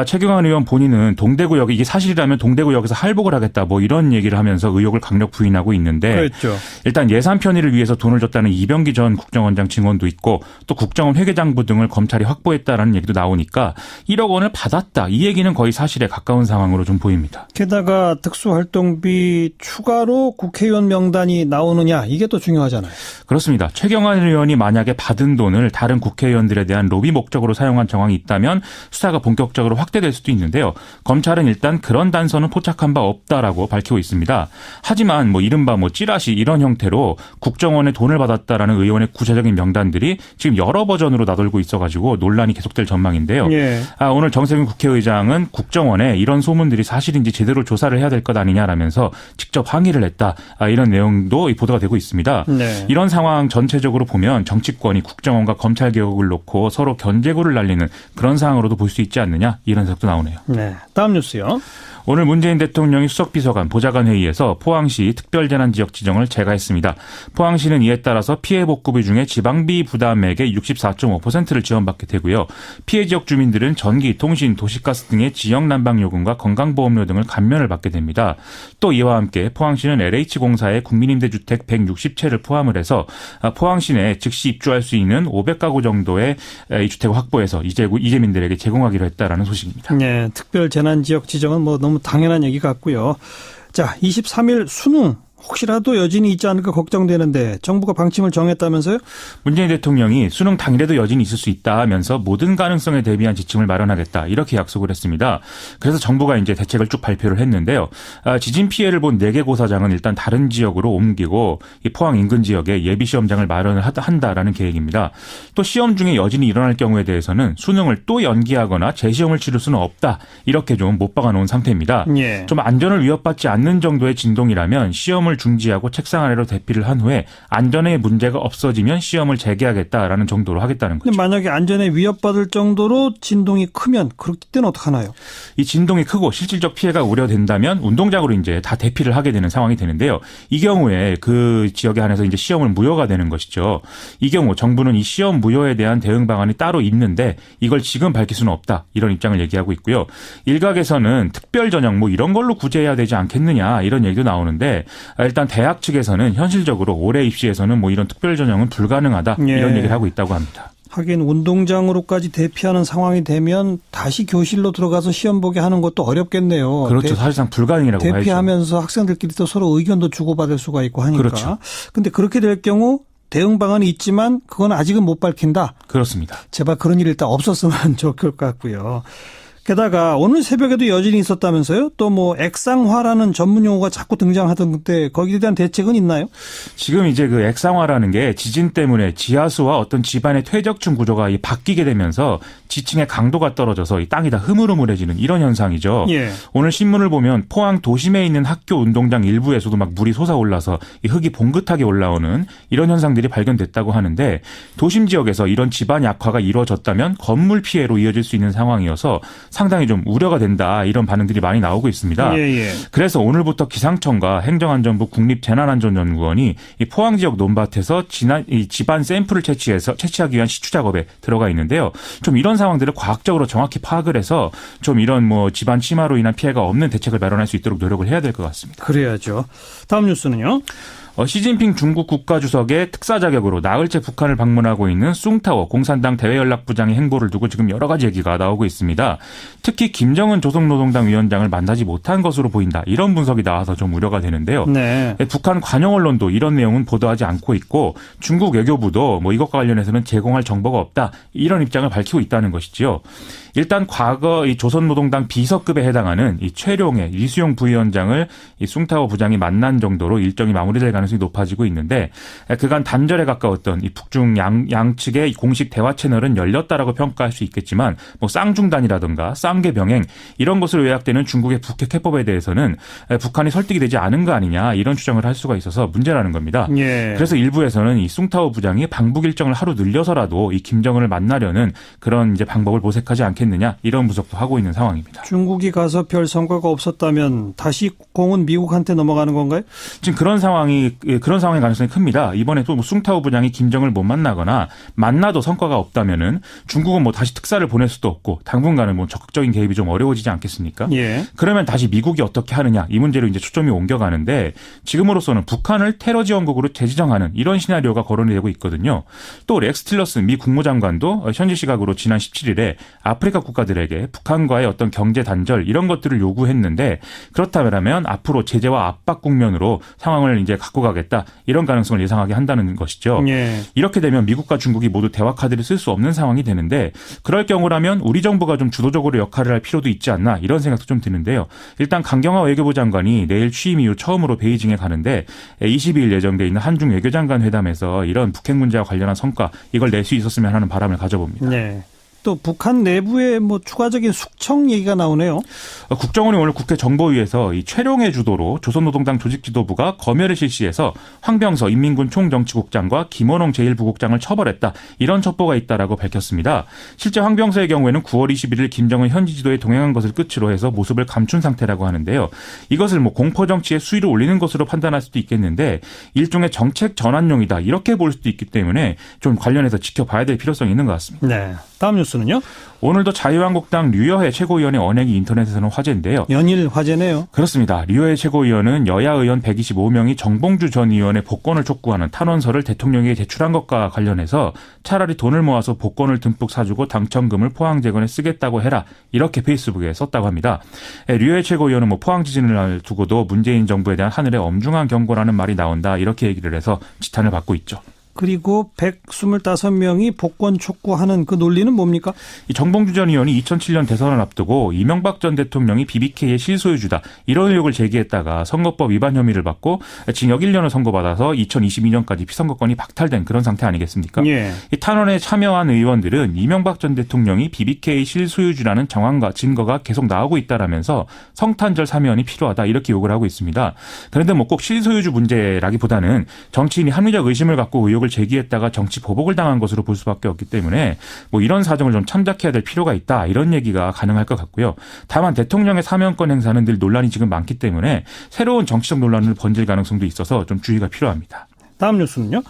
최경환 의원 본인은 동대구역 이게 사실이라면 동대구역에서 할복을 하겠다 이런 얘기를 하면서 의혹을 강력 부인하고 있는데 그렇죠. 일단 예산 편의를 위해서 돈을 줬다는 이병기 전 국정원장 증언도 있고 또 국정원 회계장부 등을 검찰이 확보했다라는 얘기도 나오니까 1억 원을 받았다. 이 얘기는 거의 사실에 가까운 상황으로 좀 보입니다. 게다가 특수활동비 추가로 국회의원 명단이 나오느냐 이게 또 중요하잖아요. 그렇습니다. 최경환 의원이 만약에 받은 돈을 다른 국회의원들에 대한 로비 목적으로 사용한 정황이 있다면 수사가 본격적으로 확대될 수도 있는데요. 검찰은 일단 그런 단서는 포착한 바 없다라고 밝히고 있습니다. 하지만 이른바 찌라시 이런 형태로 국정원에 돈을 받았다라는 의원의 구체적인 명단들이 지금 여러 버전으로 나돌고 있어가지고 논란이 계속될 전망인데요. 예. 오늘 정세균 국회의장은 국정원에 이런 소문들이 사실인지 제대로 조사를 해야 될 것 아니냐라면서 직접 항의를 했다. 이런 내용도 보도가 되고 있습니다. 네. 이런 상황 전체적으로 보면 정치권이 국정원과 검찰 개혁을 놓고 서로 견제구를 날리는 그런 상황으로도 볼 수 있지 않느냐 이런 해석도 나오네요. 네. 다음 뉴스요. 오늘 문재인 대통령이 수석비서관 보좌관 회의에서 포항시 특별재난지역 지정을 재가했습니다. 포항시는 이에 따라서 피해 복구비 중에 지방비 부담액의 64.5%를 지원받게 되고요. 피해 지역 주민들은 전기, 통신, 도시가스 등의 지역 난방요금과 건강보험료 등을 감면을 받게 됩니다. 또 이와 함께 포항시는 LH공사의 국민임대주택 160채를 포함을 해서 포항시 내 즉시 입주할 수 있는 500가구 정도의 이 주택을 확보해서 이재민들에게 제공하기로 했다라는 소식입니다. 네, 특별재난지역 지정은 뭐 너무 당연한 얘기 같고요. 자, 23일 수능. 혹시라도 여진이 있지 않을까 걱정되는데 정부가 방침을 정했다면서요? 문재인 대통령이 수능 당일에도 여진이 있을 수 있다 하면서 모든 가능성에 대비한 지침을 마련하겠다 이렇게 약속을 했습니다. 그래서 정부가 이제 대책을 쭉 발표를 했는데요. 지진 피해를 본 4개 고사장은 일단 다른 지역으로 옮기고 이 포항 인근 지역에 예비 시험장을 마련을 한다라는 계획입니다. 또 시험 중에 여진이 일어날 경우에 대해서는 수능을 또 연기하거나 재시험을 치를 수는 없다 이렇게 좀 못 박아놓은 상태입니다. 예. 좀 안전을 위협받지 않는 정도의 진동이라면 시험을 중지하고 책상 아래로 대피를 한 후에 안전에 문제가 없어지면 시험을 재개하겠다라는 정도로 하겠다는 거죠. 근데 만약에 안전에 위협받을 정도로 진동이 크면 그럴 때는 어떡하나요? 이 진동이 크고 실질적 피해가 우려된다면 운동장으로 이제 다 대피를 하게 되는 상황이 되는데요. 이 경우에 그 지역에 한해서 이제 시험을 무효가 되는 것이죠. 이 경우 정부는 이 시험 무효에 대한 대응 방안이 따로 있는데 이걸 지금 밝힐 수는 없다. 이런 입장을 얘기하고 있고요. 일각에서는 특별 전형 뭐 이런 걸로 구제해야 되지 않겠느냐 이런 얘기도 나오는데 일단 대학 측에서는 현실적으로 올해 입시에서는 뭐 이런 특별 전형은 불가능하다 이런 예. 얘기를 하고 있다고 합니다. 하긴 운동장으로까지 대피하는 상황이 되면 다시 교실로 들어가서 시험 보게 하는 것도 어렵겠네요. 그렇죠. 사실상 불가능이라고 봐야죠. 대피하면서 학생들끼리 또 서로 의견도 주고받을 수가 있고 하니까. 그렇죠. 근데 그렇게 될 경우 대응 방안이 있지만 그건 아직은 못 밝힌다. 그렇습니다. 제발 그런 일이 일단 없었으면 좋을 것 같고요. 게다가 오늘 새벽에도 여진이 있었다면서요? 또 뭐 액상화라는 전문 용어가 자꾸 등장하던데 거기에 대한 대책은 있나요? 지금 이제 그 액상화라는 게 지진 때문에 지하수와 어떤 집안의 퇴적층 구조가 바뀌게 되면서 지층의 강도가 떨어져서 이 땅이 다 흐물흐물해지는 이런 현상이죠. 예. 오늘 신문을 보면 포항 도심에 있는 학교 운동장 일부에서도 막 물이 솟아올라서 이 흙이 봉긋하게 올라오는 이런 현상들이 발견됐다고 하는데 도심 지역에서 이런 집안 약화가 이루어졌다면 건물 피해로 이어질 수 있는 상황이어서 상당히 좀 우려가 된다 이런 반응들이 많이 나오고 있습니다. 예. 그래서 오늘부터 기상청과 행정안전부 국립재난안전연구원이 이 포항 지역 논밭에서 이 집안 샘플을 채취하기 위한 시추 작업에 들어가 있는데요. 좀 이런 상황들을 과학적으로 정확히 파악을 해서 좀 이런 뭐 집안 침하로 인한 피해가 없는 대책을 마련할 수 있도록 노력을 해야 될 것 같습니다. 그래야죠. 다음 뉴스는요? 시진핑 중국 국가주석의 특사 자격으로 나흘째 북한을 방문하고 있는 숭타오 공산당 대외연락부장의 행보를 두고 지금 여러 가지 얘기가 나오고 있습니다. 특히 김정은 조선노동당 위원장을 만나지 못한 것으로 보인다. 이런 분석이 나와서 좀 우려가 되는데요. 네. 북한 관영 언론도 이런 내용은 보도하지 않고 있고 중국 외교부도 뭐 이것과 관련해서는 제공할 정보가 없다. 이런 입장을 밝히고 있다는 것이지요. 일단 과거 이 조선노동당 비서급에 해당하는 이 최룡의 리수용 부위원장을 이 숭타오 부장이 만난 정도로 일정이 마무리될 가능성이 높아지고 있는데 그간 단절에 가까웠던 이 북중 양측의 공식 대화 채널은 열렸다라고 평가할 수 있겠지만 뭐 쌍중단이라든가 쌍계병행 이런 것으로 요약되는 중국의 북핵 해법에 대해서는 북한이 설득이 되지 않은 거 아니냐 이런 주장을 할 수가 있어서 문제라는 겁니다. 예. 그래서 일부에서는 이 숭타오 부장이 방북 일정을 하루 늘려서라도 이 김정은을 만나려는 그런 이제 방법을 모색하지 않겠느냐 이런 분석도 하고 있는 상황입니다. 중국이 가서 별 성과가 없었다면 다시 공은 미국한테 넘어가는 건가요? 지금 그런 상황의 가능성이 큽니다. 이번에 또 뭐 숭타오 부장이 김정을 못 만나거나 만나도 성과가 없다면은 중국은 뭐 다시 특사를 보낼 수도 없고 당분간은 뭐 적극적인 개입이 좀 어려워지지 않겠습니까? 예. 그러면 다시 미국이 어떻게 하느냐 이 문제로 이제 초점이 옮겨가는데 지금으로서는 북한을 테러 지원국으로 재지정하는 이런 시나리오가 거론이 되고 있거든요. 또 렉스 틸러슨 미 국무장관도 현지 시각으로 지난 17일에 아프리카 국가들에게 북한과의 어떤 경제 단절 이런 것들을 요구했는데 그렇다면 앞으로 제재와 압박 국면으로 상황을 이제 갖고 가겠다 이런 가능성을 예상하게 한다는 것이죠. 예. 이렇게 되면 미국과 중국이 모두 대화 카드를 쓸 수 없는 상황이 되는데 그럴 경우라면 우리 정부가 좀 주도적으로 역할을 할 필요도 있지 않나 이런 생각도 좀 드는데요. 일단 강경화 외교부 장관이 내일 취임 이후 처음으로 베이징에 가는데 22일 예정돼 있는 한중 외교장관 회담에서 이런 북핵 문제와 관련한 성과 이걸 낼 수 있었으면 하는 바람을 가져봅니다. 네. 또 북한 내부에 뭐 추가적인 숙청 얘기가 나오네요. 국정원이 오늘 국회 정보위에서 이 최룡해 주도로 조선노동당 조직지도부가 검열을 실시해서 황병서 인민군 총정치국장과 김원홍 제1부국장을 처벌했다. 이런 첩보가 있다라고 밝혔습니다. 실제 황병서의 경우에는 9월 21일 김정은 현지 지도에 동행한 것을 끝으로 해서 모습을 감춘 상태라고 하는데요. 이것을 뭐 공포 정치의 수위를 올리는 것으로 판단할 수도 있겠는데 일종의 정책 전환용이다. 이렇게 볼 수도 있기 때문에 좀 관련해서 지켜봐야 될 필요성이 있는 것 같습니다. 네. 다음 뉴스는요? 오늘도 자유한국당 류여해 최고위원의 언행이 인터넷에서는 화제인데요. 연일 화제네요. 그렇습니다. 류여해 최고위원은 여야 의원 125명이 정봉주 전 의원의 복권을 촉구하는 탄원서를 대통령에게 제출한 것과 관련해서 차라리 돈을 모아서 복권을 듬뿍 사주고 당첨금을 포항재건에 쓰겠다고 해라. 이렇게 페이스북에 썼다고 합니다. 류여해 최고위원은 뭐 포항 지진을 두고도 문재인 정부에 대한 하늘의 엄중한 경고라는 말이 나온다. 이렇게 얘기를 해서 지탄을 받고 있죠. 그리고 125명이 복권 촉구하는 그 논리는 뭡니까? 이 정봉주 전 의원이 2007년 대선을 앞두고 이명박 전 대통령이 BBK의 실소유주다. 이런 의혹을 제기했다가 선거법 위반 혐의를 받고 징역 1년을 선고받아서 2022년까지 피선거권이 박탈된 그런 상태 아니겠습니까? 예. 이 탄원에 참여한 의원들은 이명박 전 대통령이 BBK 실소유주라는 정황과 증거가 계속 나오고 있다라면서 성탄절 사면이 필요하다. 이렇게 요구를 하고 있습니다. 그런데 뭐 꼭 실소유주 문제라기보다는 정치인이 합리적 의심을 갖고 의혹을 제기했다가 정치 보복을 당한 것으로 볼 수밖에 없기 때문에 뭐 이런 사정을 좀 참작해야 될 필요가 있다. 이런 얘기가 가능할 것 같고요. 다만 대통령의 사면권 행사는 늘 논란이 지금 많기 때문에 새로운 정치적 논란을 번질 가능성도 있어서 좀 주의가 필요합니다. 다음 뉴스는요?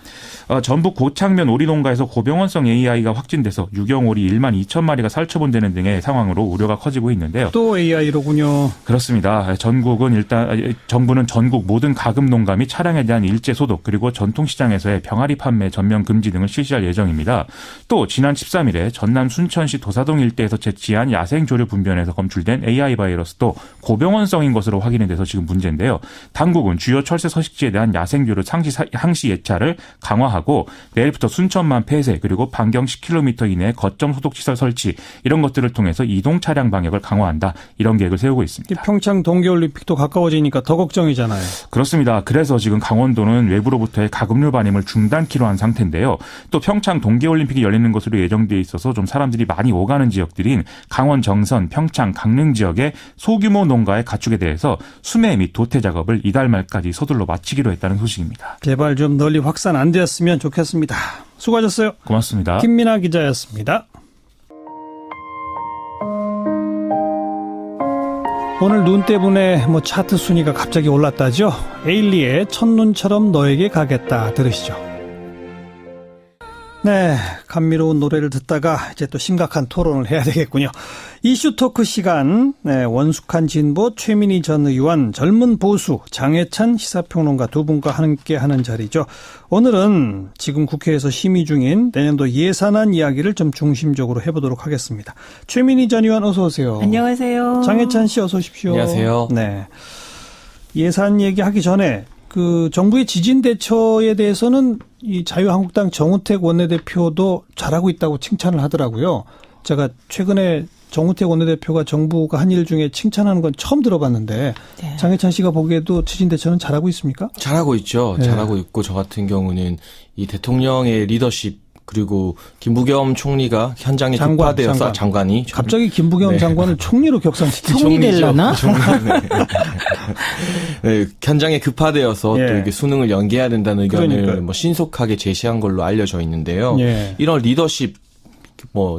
전북 고창면 오리농가에서 고병원성 AI가 확진돼서 유경오리 1만 2천 마리가 살처분되는 등의 상황으로 우려가 커지고 있는데요. 또 AI로군요. 그렇습니다. 정부는 전국 모든 가금 농가 및 차량에 대한 일제 소독 그리고 전통시장에서의 병아리 판매 전면 금지 등을 실시할 예정입니다. 또 지난 13일에 전남 순천시 도사동 일대에서 채취한 야생 조류 분변에서 검출된 AI 바이러스도 고병원성인 것으로 확인이 돼서 지금 문제인데요. 당국은 주요 철새 서식지에 대한 야생 조류 항시 예찰을 강화하고 내일부터 순천만 폐쇄 그리고 반경 10km 이내 거점 소독시설 설치 이런 것들을 통해서 이동 차량 방역을 강화한다. 이런 계획을 세우고 있습니다. 평창 동계올림픽도 가까워지니까 더 걱정이잖아요. 그렇습니다. 그래서 지금 강원도는 외부로부터의 가금류 반입을 중단키로 한 상태인데요. 또 평창 동계올림픽이 열리는 것으로 예정돼 있어서 좀 사람들이 많이 오가는 지역들인 강원 정선, 평창, 강릉 지역의 소규모 농가의 가축에 대해서 수매 및 도태 작업을 이달 말까지 서둘러 마치기로 했다는 소식입니다. 제발 좀 널리 확산 안 되었으면 좋겠습니다. 수고하셨어요. 고맙습니다. 김민아 기자였습니다. 오늘 눈 때문에 차트 순위가 갑자기 올랐다죠. 에일리의 첫눈처럼 너에게 가겠다 들으시죠. 네, 감미로운 노래를 듣다가 이제 또 심각한 토론을 해야 되겠군요. 이슈 토크 시간, 네, 원숙한 진보, 최민희 전 의원, 젊은 보수, 장해찬 시사평론가 두 분과 함께하는 자리죠. 오늘은 지금 국회에서 심의 중인 내년도 예산안 이야기를 좀 중심적으로 해보도록 하겠습니다. 최민희 전 의원 어서 오세요. 안녕하세요. 장해찬 씨 어서 오십시오. 안녕하세요. 네, 예산 얘기하기 전에 그 정부의 지진 대처에 대해서는 이 자유한국당 정우택 원내대표도 잘하고 있다고 칭찬을 하더라고요. 제가 최근에 정우택 원내대표가 정부가 한 일 중에 칭찬하는 건 처음 들어봤는데 네. 장해찬 씨가 보기에도 지진 대처는 잘하고 있습니까? 잘하고 있죠. 네. 잘하고 있고 저 같은 경우는 이 대통령의 리더십 그리고 김부겸 총리가 현장에 급파되어서 장관이 갑자기 김부겸 네. 장관을 총리로 격상시키죠. 총리 되려나? 네, 현장에 급파되어서 예. 또 이게 수능을 연기해야 된다는 의견을 그러니까요. 신속하게 제시한 걸로 알려져 있는데요. 예. 이런 리더십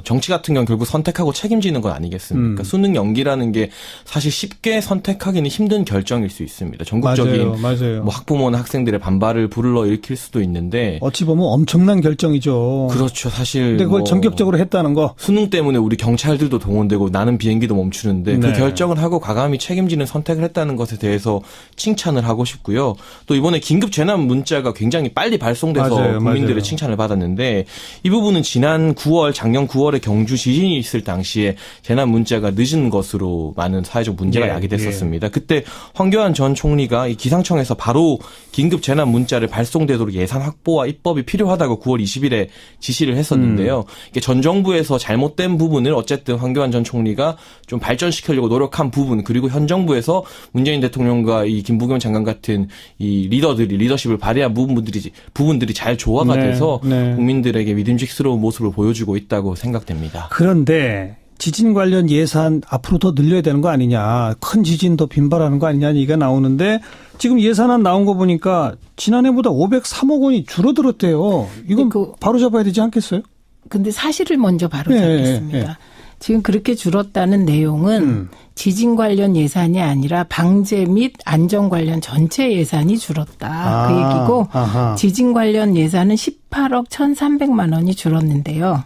정치 같은 경우는 결국 선택하고 책임지는 건 아니겠습니까? 수능 연기라는 게 사실 쉽게 선택하기는 힘든 결정일 수 있습니다. 전국적인 맞아요. 학부모나 학생들의 반발을 불러일으킬 수도 있는데 어찌 보면 엄청난 결정이죠. 그렇죠. 사실 근데 그걸 전격적으로 했다는 거. 수능 때문에 우리 경찰들도 동원되고 나는 비행기도 멈추는데 네. 그 결정을 하고 과감히 책임지는 선택을 했다는 것에 대해서 칭찬을 하고 싶고요. 또 이번에 긴급 재난 문자가 굉장히 빨리 발송돼서 국민들의 칭찬을 받았는데 이 부분은 지난 9월 작년 9월에 경주 지진이 있을 당시에 재난 문자가 늦은 것으로 많은 사회적 문제가 야기됐었습니다. 그때 황교안 전 총리가 이 기상청에서 바로 긴급 재난 문자를 발송되도록 예산 확보와 입법이 필요하다고 9월 20일에 지시를 했었는데요. 이게 전 정부에서 잘못된 부분을 어쨌든 황교안 전 총리가 좀 발전시키려고 노력한 부분 그리고 현 정부에서 문재인 대통령과 이 김부겸 장관 같은 이 리더들이 리더십을 발휘한 부분들이 잘 조화가 돼서 국민들에게 믿음직스러운 모습을 보여주고 있다. 있다고 생각됩니다. 그런데 지진 관련 예산 앞으로 더 늘려야 되는 거 아니냐. 큰 지진 더 빈발하는 거 아니냐 얘기가 나오는데 지금 예산안 나온 거 보니까 지난해보다 503억 원이 줄어들었대요. 이건 바로 잡아야 되지 않겠어요? 근데 사실을 먼저 바로 잡겠습니다. 지금 그렇게 줄었다는 내용은 지진 관련 예산이 아니라 방제 및 안전 관련 전체 예산이 줄었다. 그 얘기고 지진 관련 예산은 18억 1,300만 원이 줄었는데요.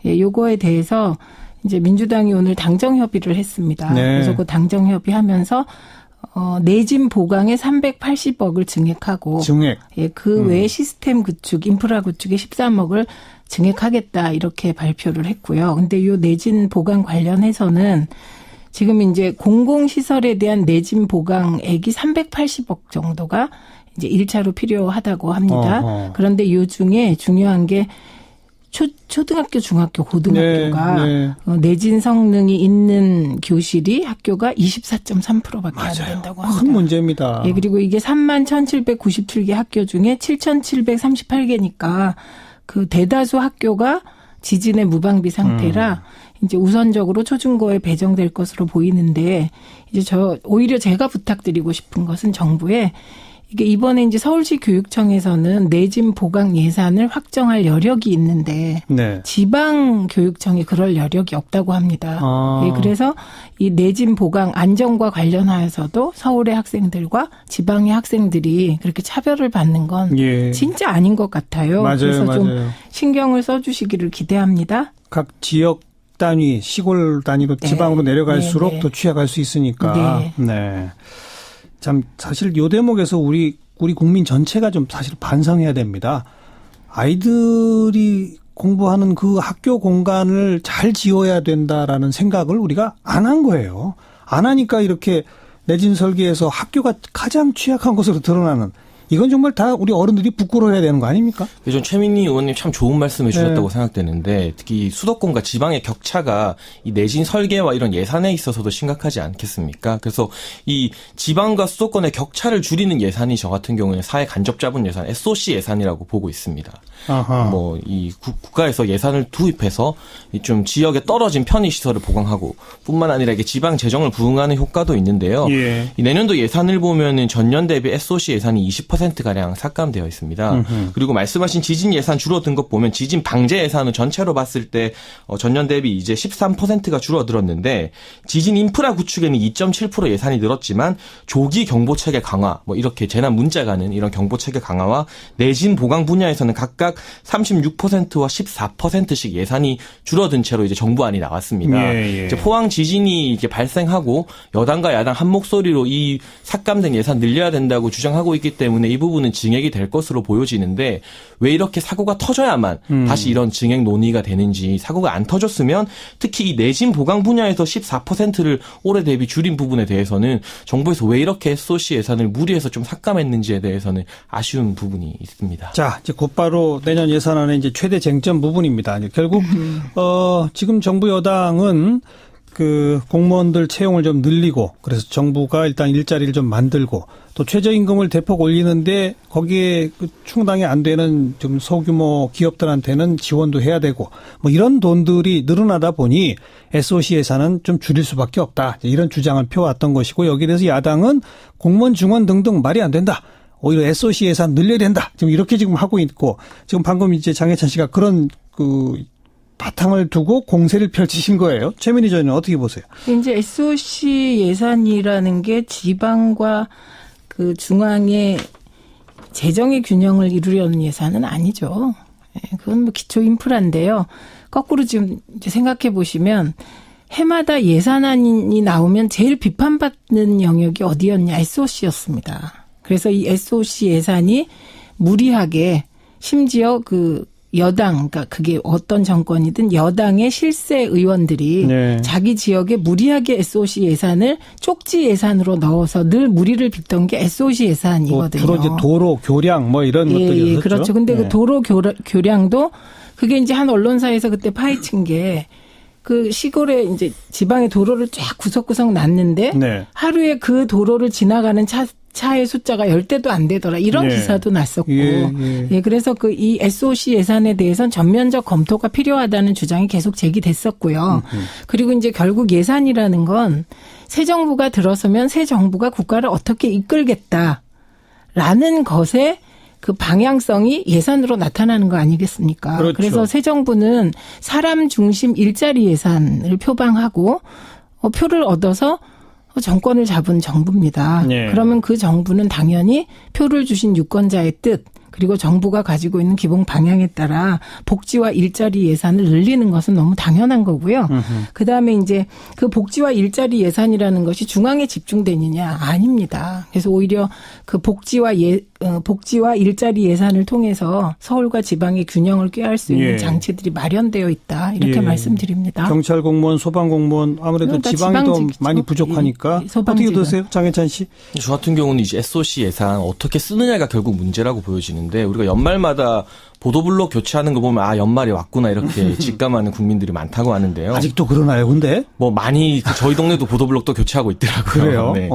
예, 요거에 대해서 이제 민주당이 오늘 당정 협의를 했습니다. 네. 그래서 그 당정 협의하면서 내진 보강에 380억을 증액하고 증액. 예, 그 외에 시스템 구축, 인프라 구축에 13억을 증액하겠다 이렇게 발표를 했고요. 근데 이 내진 보강 관련해서는 지금 이제 공공시설에 대한 내진 보강액이 380억 정도가 이제 1차로 필요하다고 합니다. 그런데 이 중에 중요한 게 초등학교, 중학교, 고등학교가 내진 성능이 있는 교실이 학교가 24.3%밖에 안 된다고 합니다. 큰 문제입니다. 예, 그리고 이게 31,797개 학교 중에 7,738개니까 그 대다수 학교가 지진의 무방비 상태라 이제 우선적으로 초중고에 배정될 것으로 보이는데 이제 오히려 제가 부탁드리고 싶은 것은 정부에 이게 이번에 이제 서울시 교육청에서는 내진 보강 예산을 확정할 여력이 있는데 지방 교육청이 그럴 여력이 없다고 합니다. 예, 그래서 이 내진 보강 안전과 관련하여서도 서울의 학생들과 지방의 학생들이 그렇게 차별을 받는 건 진짜 아닌 것 같아요. 맞아요, 그래서 좀 신경을 써주시기를 기대합니다. 각 지역 단위, 시골 단위로 지방으로 내려갈수록 더 취약할 수 있으니까. 네. 참 사실 요 대목에서 우리 국민 전체가 좀 사실 반성해야 됩니다. 아이들이 공부하는 그 학교 공간을 잘 지어야 된다라는 생각을 우리가 안 한 거예요. 안 하니까 이렇게 내진 설계에서 학교가 가장 취약한 것으로 드러나는, 이건 정말 다 우리 어른들이 부끄러워해야 되는 거 아닙니까? 전 최민희 의원님 참 좋은 말씀을 주셨다고 생각되는데, 특히 수도권과 지방의 격차가 이 내진 설계와 이런 예산에 있어서도 심각하지 않겠습니까? 그래서 이 지방과 수도권의 격차를 줄이는 예산이 저 같은 경우에는 사회 간접자본 예산, SOC 예산이라고 보고 있습니다. 뭐 이 국가에서 예산을 투입해서 좀 지역에 떨어진 편의시설을 보강하고 뿐만 아니라 이게 지방 재정을 부응하는 효과도 있는데요. 이 내년도 예산을 보면은 전년 대비 SOC 예산이 20%가량 삭감되어 있습니다. 그리고 말씀하신 지진 예산 줄어든 것 보면 지진 방제 예산은 전체로 봤을 때 전년 대비 이제 13%가 줄어들었는데, 지진 인프라 구축에는 2.7% 예산이 늘었지만 조기 경보체계 강화, 뭐 이렇게 재난 문자 가는 이런 경보체계 강화와 내진 보강 분야에서는 각각 36%와 14%씩 예산이 줄어든 채로 이제 정부안이 나왔습니다. 이제 포항 지진이 이렇게 발생하고 여당과 야당 한 목소리로 이 삭감된 예산 늘려야 된다고 주장하고 있기 때문에 이 부분은 증액이 될 것으로 보여지는데, 왜 이렇게 사고가 터져야만 다시 이런 증액 논의가 되는지, 사고가 안 터졌으면 특히 이 내진 보강 분야에서 14%를 올해 대비 줄인 부분에 대해서는 정부에서 왜 이렇게 SOC 예산을 무리해서 좀 삭감했는지에 대해서는 아쉬운 부분이 있습니다. 자, 이제 곧바로 내년 예산안의 이제 최대 쟁점 부분입니다. 결국 지금 정부 여당은 그 공무원들 채용을 좀 늘리고, 그래서 정부가 일단 일자리를 좀 만들고, 또 최저임금을 대폭 올리는데 거기에 그 충당이 안 되는 좀 소규모 기업들한테는 지원도 해야 되고, 뭐 이런 돈들이 늘어나다 보니 SOC 예산은 좀 줄일 수밖에 없다, 이런 주장을 펴왔던 것이고, 여기에 대해서 야당은 공무원 증원 등등 말이 안 된다, 오히려 SOC 예산 늘려야 된다, 지금 이렇게 지금 하고 있고, 지금 방금 이제 장해찬 씨가 그런 그 바탕을 두고 공세를 펼치신 거예요. 최민희 전 의원은 어떻게 보세요? 이제 SOC 예산이라는 게 지방과 그 중앙의 재정의 균형을 이루려는 예산은 아니죠. 그건 뭐 기초 인프라인데요. 거꾸로 지금 이제 생각해 보시면 해마다 예산안이 나오면 제일 비판받는 영역이 어디였냐? SOC였습니다. 그래서 이 SOC 예산이 무리하게, 심지어 그 여당, 그러니까 그게 어떤 정권이든 여당의 실세 의원들이 자기 지역에 무리하게 SOC 예산을 쪽지 예산으로 넣어서 늘 무리를 빚던 게 SOC 예산이거든요. 주로 이제 도로, 교량 뭐 이런 것들이었죠. 예, 그렇죠. 근데 그 도로 교량도 그게 이제 한 언론사에서 그때 파헤친 게, 그 시골에 이제 지방에 도로를 쫙 구석구석 놨는데 하루에 그 도로를 지나가는 차의 숫자가 10대도 안 되더라. 이런 예. 기사도 났었고. 예. 예, 그래서 이 SOC 예산에 대해서는 전면적 검토가 필요하다는 주장이 계속 제기됐었고요. 그리고 이제 결국 예산이라는 건 새 정부가 들어서면 새 정부가 국가를 어떻게 이끌겠다라는 것에 그 방향성이 예산으로 나타나는 거 아니겠습니까? 그렇죠. 그래서 새 정부는 사람 중심 일자리 예산을 표방하고 표를 얻어서 정권을 잡은 정부입니다. 네. 그러면 그 정부는 당연히 표를 주신 유권자의 뜻 그리고 정부가 가지고 있는 기본 방향에 따라 복지와 일자리 예산을 늘리는 것은 너무 당연한 거고요. 그다음에 이제 그 복지와 일자리 예산이라는 것이 중앙에 집중되느냐 아닙니다. 그래서 오히려 그 복지와 일자리 예산을 통해서 서울과 지방의 균형을 꾀할 수 있는 예. 장치들이 마련되어 있다. 이렇게 예. 말씀드립니다. 경찰 공무원, 소방 공무원 아무래도 그러니까 지방이 더 지방직이죠. 많이 부족하니까 예, 소방직은. 어떻게 드세요, 장혜찬 씨? 저 같은 경우는 이제 SOC 예산 어떻게 쓰느냐가 결국 문제라고 보여지는데 우리가 연말마다 보도블록 교체하는 거 보면 연말이 왔구나 이렇게 직감하는 국민들이 많다고 하는데요. 아직도 그러나요, 근데? 뭐 많이 저희 동네도 보도블록도 교체하고 있더라고요. 그래요? 네.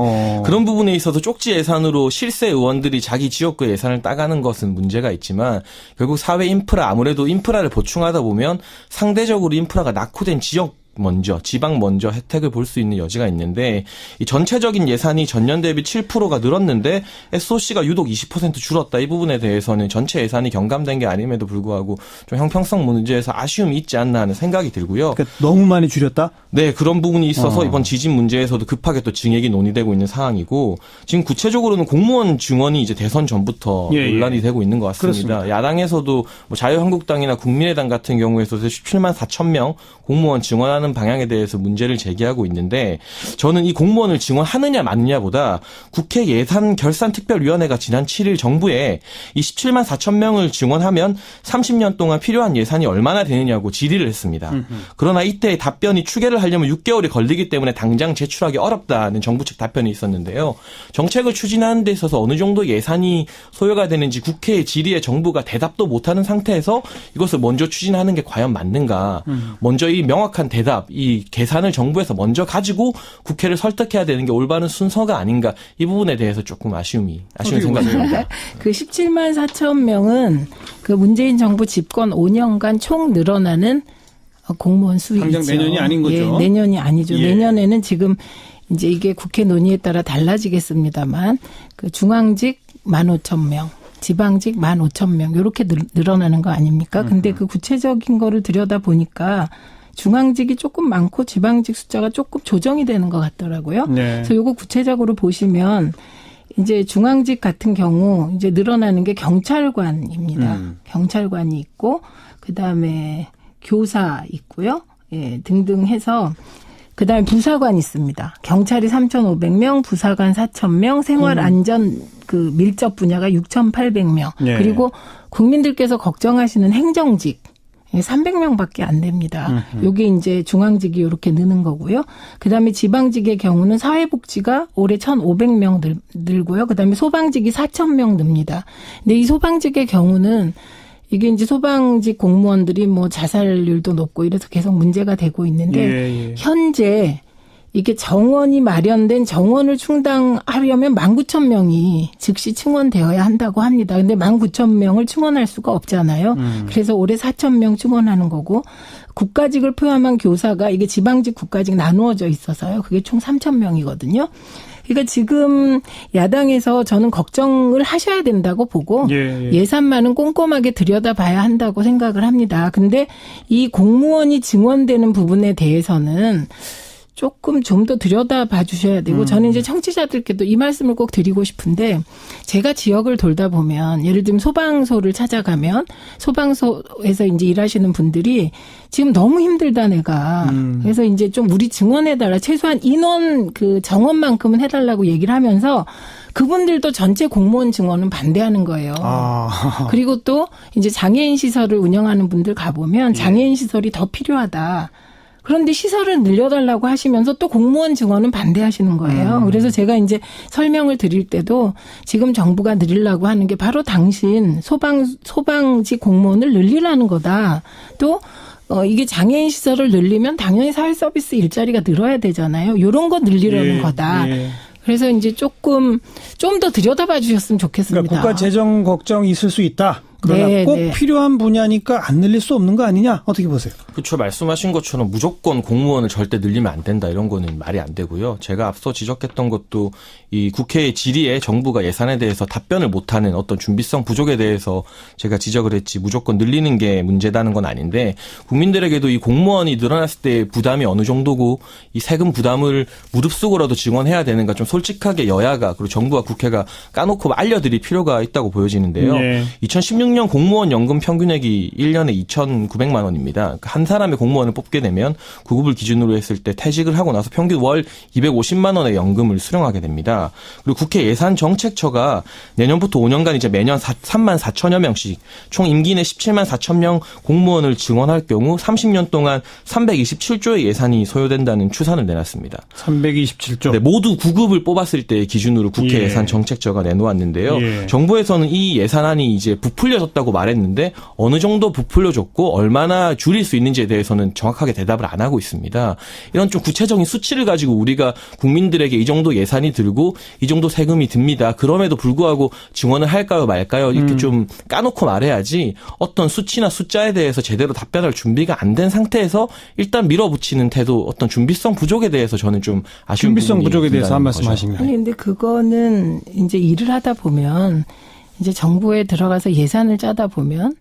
그런 부분에 있어서 쪽지 예산으로 실세 의원들이 자기 지역구 예산을 따가는 것은 문제가 있지만 결국 사회 인프라 아무래도 인프라를 보충하다 보면 상대적으로 인프라가 낙후된 지역 먼저 지방 먼저 혜택을 볼 수 있는 여지가 있는데 이 전체적인 예산이 전년 대비 7%가 늘었는데 SOC가 유독 20% 줄었다. 이 부분에 대해서는 전체 예산이 경감된 게 아님에도 불구하고 좀 형평성 문제에서 아쉬움이 있지 않나 하는 생각이 들고요. 그러니까 너무 많이 줄였다? 네, 그런 부분이 있어서 이번 지진 문제에서도 급하게 또 증액이 논의되고 있는 상황이고 지금 구체적으로는 공무원 증원이 이제 대선 전부터 논란이 되고 있는 것 같습니다. 그렇습니다. 야당에서도 뭐 자유한국당이나 국민의당 같은 경우에서도 17만 4천 명 공무원 증원하는 방향에 대해서 문제를 제기하고 있는데 저는 이 공무원을 증원하느냐 마느냐보다 국회 예산결산특별위원회가 지난 7일 정부에 이 17만 4천 명을 증원하면 30년 동안 필요한 예산이 얼마나 되느냐고 질의를 했습니다. 그러나 이때 답변이 추계를 하려면 6개월이 걸리기 때문에 당장 제출하기 어렵다는 정부 측 답변이 있었는데요. 정책을 추진하는 데 있어서 어느 정도 예산이 소요가 되는지 국회의 질의에 정부가 대답도 못하는 상태에서 이것을 먼저 추진하는 게 과연 맞는가. 먼저 이 명확한 대답, 이 계산을 정부에서 먼저 가지고 국회를 설득해야 되는 게 올바른 순서가 아닌가. 이 부분에 대해서 조금 아쉬운 생각이 듭니다. 그 17만 4천 명은 그 문재인 정부 집권 5년간 총 늘어나는 공무원 수이죠. 당장 내년이 아닌 거죠. 예, 내년이 아니죠. 예. 내년에는 지금 이제 이게 국회 논의에 따라 달라지겠습니다만 그 중앙직 15,000명. 지방직 15,000명 이렇게 늘어나는 거 아닙니까? 근데 그 구체적인 거를 들여다보니까 중앙직이 조금 많고 지방직 숫자가 조금 조정이 되는 것 같더라고요. 네. 그래서 이거 구체적으로 보시면 이제 중앙직 같은 경우 이제 늘어나는 게 경찰관입니다. 경찰관이 있고 그다음에 교사 있고요. 예, 등등 해서 그다음에 부사관 있습니다. 경찰이 3,500명, 부사관 4,000명, 생활안전 그 밀접 분야가 6,800명. 네. 그리고 국민들께서 걱정하시는 행정직 300명밖에 안 됩니다. 요게 이제 중앙직이 이렇게 느는 거고요. 그다음에 지방직의 경우는 사회복지가 올해 1,500명 늘고요. 그다음에 소방직이 4,000명 늡니다. 근데 이 소방직의 경우는 이게 이제 소방직 공무원들이 뭐 자살률도 높고 이래서 계속 문제가 되고 있는데 현재 이게 정원이 마련된 정원을 충당하려면 19,000명이 즉시 충원되어야 한다고 합니다. 근데 19,000명을 충원할 수가 없잖아요. 그래서 올해 4,000명 충원하는 거고 국가직을 포함한 교사가 이게 지방직 국가직 나누어져 있어서요. 그게 총 3,000명이거든요. 그러니까 지금 야당에서 저는 걱정을 하셔야 된다고 보고 예산만은 꼼꼼하게 들여다봐야 한다고 생각을 합니다. 근데 이 공무원이 증원되는 부분에 대해서는 조금 좀 더 들여다봐 주셔야 되고 저는 이제 청취자들께도 이 말씀을 꼭 드리고 싶은데 제가 지역을 돌다 보면 예를 들면 소방서를 찾아가면 소방서에서 이제 일하시는 분들이 지금 너무 힘들다 내가 그래서 이제 좀 우리 증원해달라 최소한 인원 그 정원만큼은 해달라고 얘기를 하면서 그분들도 전체 공무원 증원은 반대하는 거예요. 그리고 또 이제 장애인 시설을 운영하는 분들 가보면 장애인 시설이 더 필요하다. 그런데 시설을 늘려달라고 하시면서 또 공무원 증원은 반대하시는 거예요. 그래서 제가 이제 설명을 드릴 때도 지금 정부가 늘리려고 하는 게 바로 당신 소방직 공무원을 늘리라는 거다. 또 이게 장애인 시설을 늘리면 당연히 사회 서비스 일자리가 늘어야 되잖아요. 이런 거 늘리려는 거다. 그래서 이제 좀 더 들여다봐 주셨으면 좋겠습니다. 그러니까 국가 재정 걱정이 있을 수 있다. 그러나 네, 꼭 네. 필요한 분야니까 안 늘릴 수 없는 거 아니냐? 어떻게 보세요? 그렇죠. 말씀하신 것처럼 무조건 공무원을 절대 늘리면 안 된다 이런 거는 말이 안 되고요. 제가 앞서 지적했던 것도 이 국회의 질의에 정부가 예산에 대해서 답변을 못하는 어떤 준비성 부족에 대해서 제가 지적을 했지 무조건 늘리는 게 문제다는 건 아닌데 국민들에게도 이 공무원이 늘어났을 때 부담이 어느 정도고 이 세금 부담을 무릅쓰고라도 증원해야 되는가 좀 솔직하게 여야가 그리고 정부와 국회가 까놓고 알려드릴 필요가 있다고 보여지는데요. 네. 2016년 공무원 연금 평균액이 1년에 2,900만 원입니다. 한 사람의 공무원을 뽑게 되면 구급을 기준으로 했을 때 퇴직을 하고 나서 평균 월 250만 원의 연금을 수령하게 됩니다. 그리고 국회 예산정책처가 내년부터 5년간 이제 매년 3만 4천여 명씩 총 임기 내 17만 4천 명 공무원을 증원할 경우 30년 동안 327조의 예산이 소요된다는 추산을 내놨습니다. 327조. 네, 모두 구급을 뽑았을 때 기준으로 국회 예산정책처가 내놓았는데요. 정부에서는 이 예산안이 이제 부풀려졌다고 말했는데 어느 정도 부풀려졌고 얼마나 줄일 수 있는지에 대해서는 정확하게 대답을 안 하고 있습니다. 이런 좀 구체적인 수치를 가지고 우리가 국민들에게 이 정도 예산이 들고 이 정도 세금이 듭니다. 그럼에도 불구하고 증원을 할까요 말까요 이렇게 좀 까놓고 말해야지 어떤 수치나 숫자에 대해서 제대로 답변할 준비가 안 된 상태에서 일단 밀어붙이는 태도 어떤 준비성 부족에 대해서 저는 좀 아쉬운 부분이 준비성 부족에 대해서 한 말씀 거죠. 하시면. 아니 근데 그거는 이제 일을 하다 보면 이제 정부에 들어가서 예산을 짜다 보면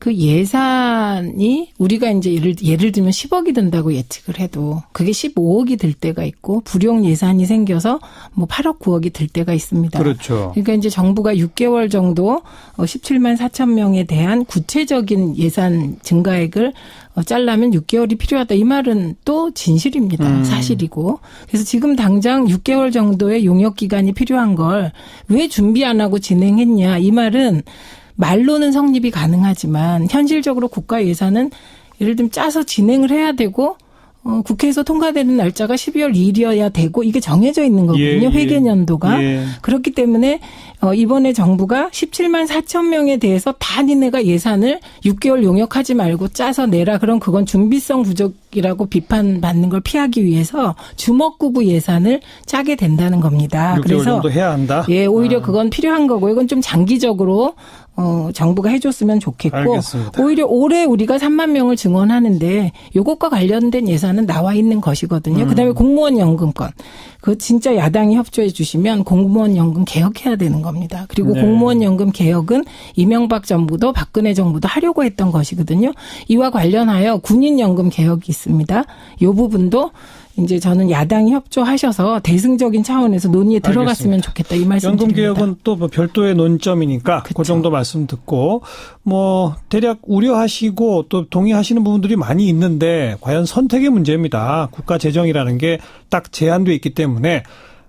그 예산이 우리가 이제 예를 들면 10억이 든다고 예측을 해도 그게 15억이 들 때가 있고 불용 예산이 생겨서 뭐 8억 9억이 들 때가 있습니다. 그렇죠. 그러니까 이제 정부가 6개월 정도 17만 4천 명에 대한 구체적인 예산 증가액을 짜려면 6개월이 필요하다. 이 말은 또 진실입니다. 사실이고. 그래서 지금 당장 6개월 정도의 용역 기간이 필요한 걸 왜 준비 안 하고 진행했냐. 이 말은 말로는 성립이 가능하지만 현실적으로 국가 예산은 예를 들면 짜서 진행을 해야 되고 국회에서 통과되는 날짜가 12월 2일이어야 되고 이게 정해져 있는 거거든요. 회계연도가. 그렇기 때문에 이번에 정부가 17만 4천 명에 대해서 다 니네가 예산을 6개월 용역하지 말고 짜서 내라. 그럼 그건 준비성 부족이라고 비판받는 걸 피하기 위해서 주먹구구 예산을 짜게 된다는 겁니다. 6개월 그래서 정도 해야 한다? 예, 오히려 그건 필요한 거고 이건 좀 장기적으로 정부가 해줬으면 좋겠고 알겠습니다. 오히려 올해 우리가 3만 명을 증원하는데 이것과 관련된 예산은 나와 있는 것이거든요. 그다음에 공무원 연금권. 그 진짜 야당이 협조해 주시면 공무원 연금 개혁해야 되는 겁니다. 그리고 공무원 연금 개혁은 이명박 정부도 박근혜 정부도 하려고 했던 것이거든요. 이와 관련하여 군인 연금 개혁이 있습니다. 이 부분도 이제 저는 야당이 협조하셔서 대승적인 차원에서 논의에 들어갔으면 좋겠다 이 말씀드립니다. 연금 개혁은 또 뭐 별도의 논점이니까 그쵸. 그 정도 말씀 듣고 뭐 대략 우려하시고 또 동의하시는 부분들이 많이 있는데 과연 선택의 문제입니다. 국가 재정이라는 게 딱 제한돼 있기 때문에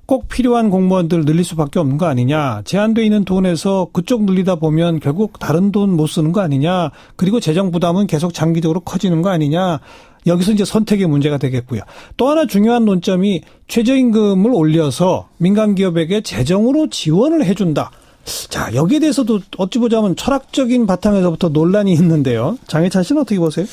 꼭 필요한 공무원들 늘릴 수밖에 없는 거 아니냐. 제한돼 있는 돈에서 그쪽 늘리다 보면 결국 다른 돈 못 쓰는 거 아니냐. 그리고 재정 부담은 계속 장기적으로 커지는 거 아니냐. 여기서 이제 선택의 문제가 되겠고요. 또 하나 중요한 논점이 최저임금을 올려서 민간 기업에게 재정으로 지원을 해준다. 자, 여기에 대해서도 어찌 보자면 철학적인 바탕에서부터 논란이 있는데요. 장혜찬 씨는 어떻게 보세요?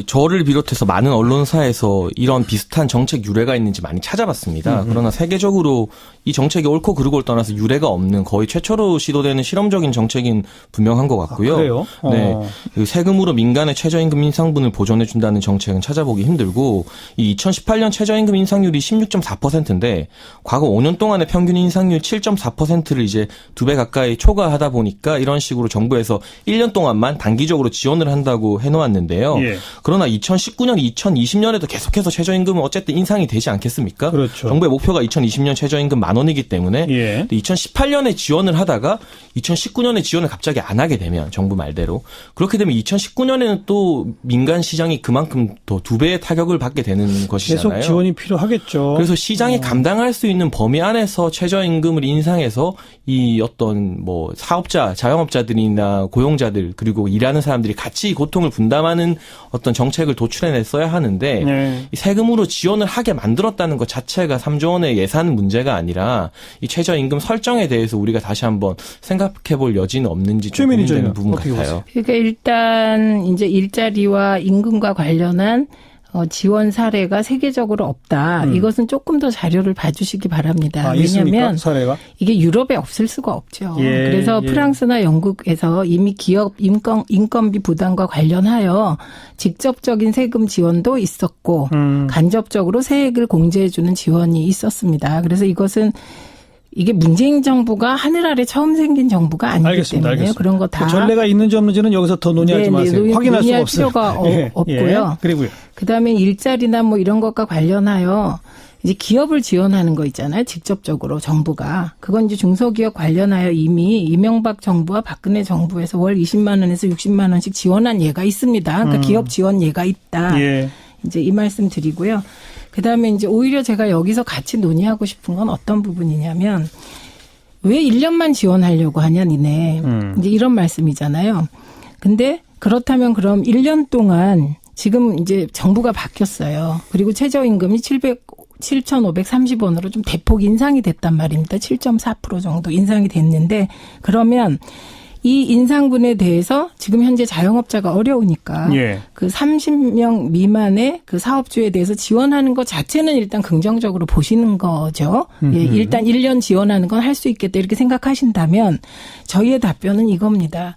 저를 비롯해서 많은 언론사에서 이런 비슷한 정책 유래가 있는지 많이 찾아봤습니다. 그러나 세계적으로 이 정책이 옳고 그르고를 떠나서 유래가 없는 거의 최초로 시도되는 실험적인 정책인 분명한 것 같고요. 그래요? 네, 그 세금으로 민간의 최저임금 인상분을 보전해준다는 정책은 찾아보기 힘들고 이 2018년 최저임금 인상률이 16.4%인데 과거 5년 동안의 평균 인상률 7.4%를 이제 2배 가까이 초과하다 보니까 이런 식으로 정부에서 1년 동안만 단기적으로 지원을 한다고 해놓았는데요. 그러나 2019년, 2020년에도 계속해서 최저임금은 어쨌든 인상이 되지 않겠습니까? 그렇죠. 정부의 목표가 2020년 최저임금 10,000원이기 때문에 2018년에 지원을 하다가 2019년에 지원을 갑자기 안 하게 되면 정부 말대로 그렇게 되면 2019년에는 또 민간 시장이 그만큼 더 2배의 타격을 받게 되는 것이잖아요. 계속 지원이 필요하겠죠. 그래서 시장이 감당할 수 있는 범위 안에서 최저임금을 인상해서 이 어떤 뭐 사업자, 자영업자들이나 고용자들 그리고 일하는 사람들이 같이 고통을 분담하는 어떤 정책을 도출해냈어야 하는데 이 세금으로 지원을 하게 만들었다는 것 자체가 3조 원의 예산 문제가 아니라 이 최저임금 설정에 대해서 우리가 다시 한번 생각해볼 여지는 없는지 좀 고민되는 부분 같아요. 그러니까 일단 이제 일자리와 임금과 관련한 지원 사례가 세계적으로 없다. 이것은 조금 더 자료를 봐주시기 바랍니다. 왜냐하면 사례가? 이게 유럽에 없을 수가 없죠. 예, 그래서 예. 프랑스나 영국에서 이미 기업 인건비 부담과 관련하여 직접적인 세금 지원도 있었고 간접적으로 세액을 공제해주는 지원이 있었습니다. 그래서 이것은 이게 문재인 정부가 하늘 아래 처음 생긴 정부가 아니기 때문에 그런 거 다 전례가 있는지 없는지는 여기서 더 논의하지 마세요. 확인할 수가 없어요. 필요가 없고요. 예. 그리고요. 그다음에 일자리나 뭐 이런 것과 관련하여 이제 기업을 지원하는 거 있잖아요. 직접적으로 정부가. 그건 이제 중소기업 관련하여 이미 이명박 정부와 박근혜 정부에서 월 20만 원에서 60만 원씩 지원한 예가 있습니다. 그러니까 기업 지원 예가 있다. 예. 이제 이 말씀 드리고요. 그다음에 이제 오히려 제가 여기서 같이 논의하고 싶은 건 어떤 부분이냐면 왜 1년만 지원하려고 하냐 니네. 이제 이런 말씀이잖아요. 근데 그렇다면 그럼 1년 동안 지금 이제 정부가 바뀌었어요. 그리고 최저임금이 7,530원으로 좀 대폭 인상이 됐단 말입니다. 7.4% 정도 인상이 됐는데 그러면 이 인상분에 대해서 지금 현재 자영업자가 어려우니까 예. 그 30명 미만의 그 사업주에 대해서 지원하는 것 자체는 일단 긍정적으로 보시는 거죠. 예, 일단 1년 지원하는 건 할 수 있겠다 이렇게 생각하신다면 저희의 답변은 이겁니다.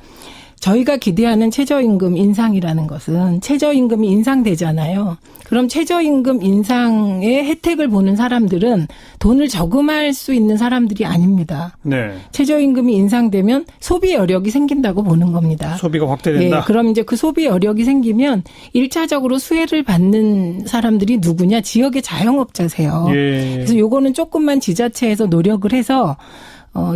저희가 기대하는 최저임금 인상이라는 것은 최저임금이 인상되잖아요. 그럼 최저임금 인상의 혜택을 보는 사람들은 돈을 저금할 수 있는 사람들이 아닙니다. 네. 최저임금이 인상되면 소비 여력이 생긴다고 보는 겁니다. 소비가 확대된다. 예, 그럼 이제 그 소비 여력이 생기면 1차적으로 수혜를 받는 사람들이 누구냐? 지역의 자영업자세요. 예. 그래서 요거는 조금만 지자체에서 노력을 해서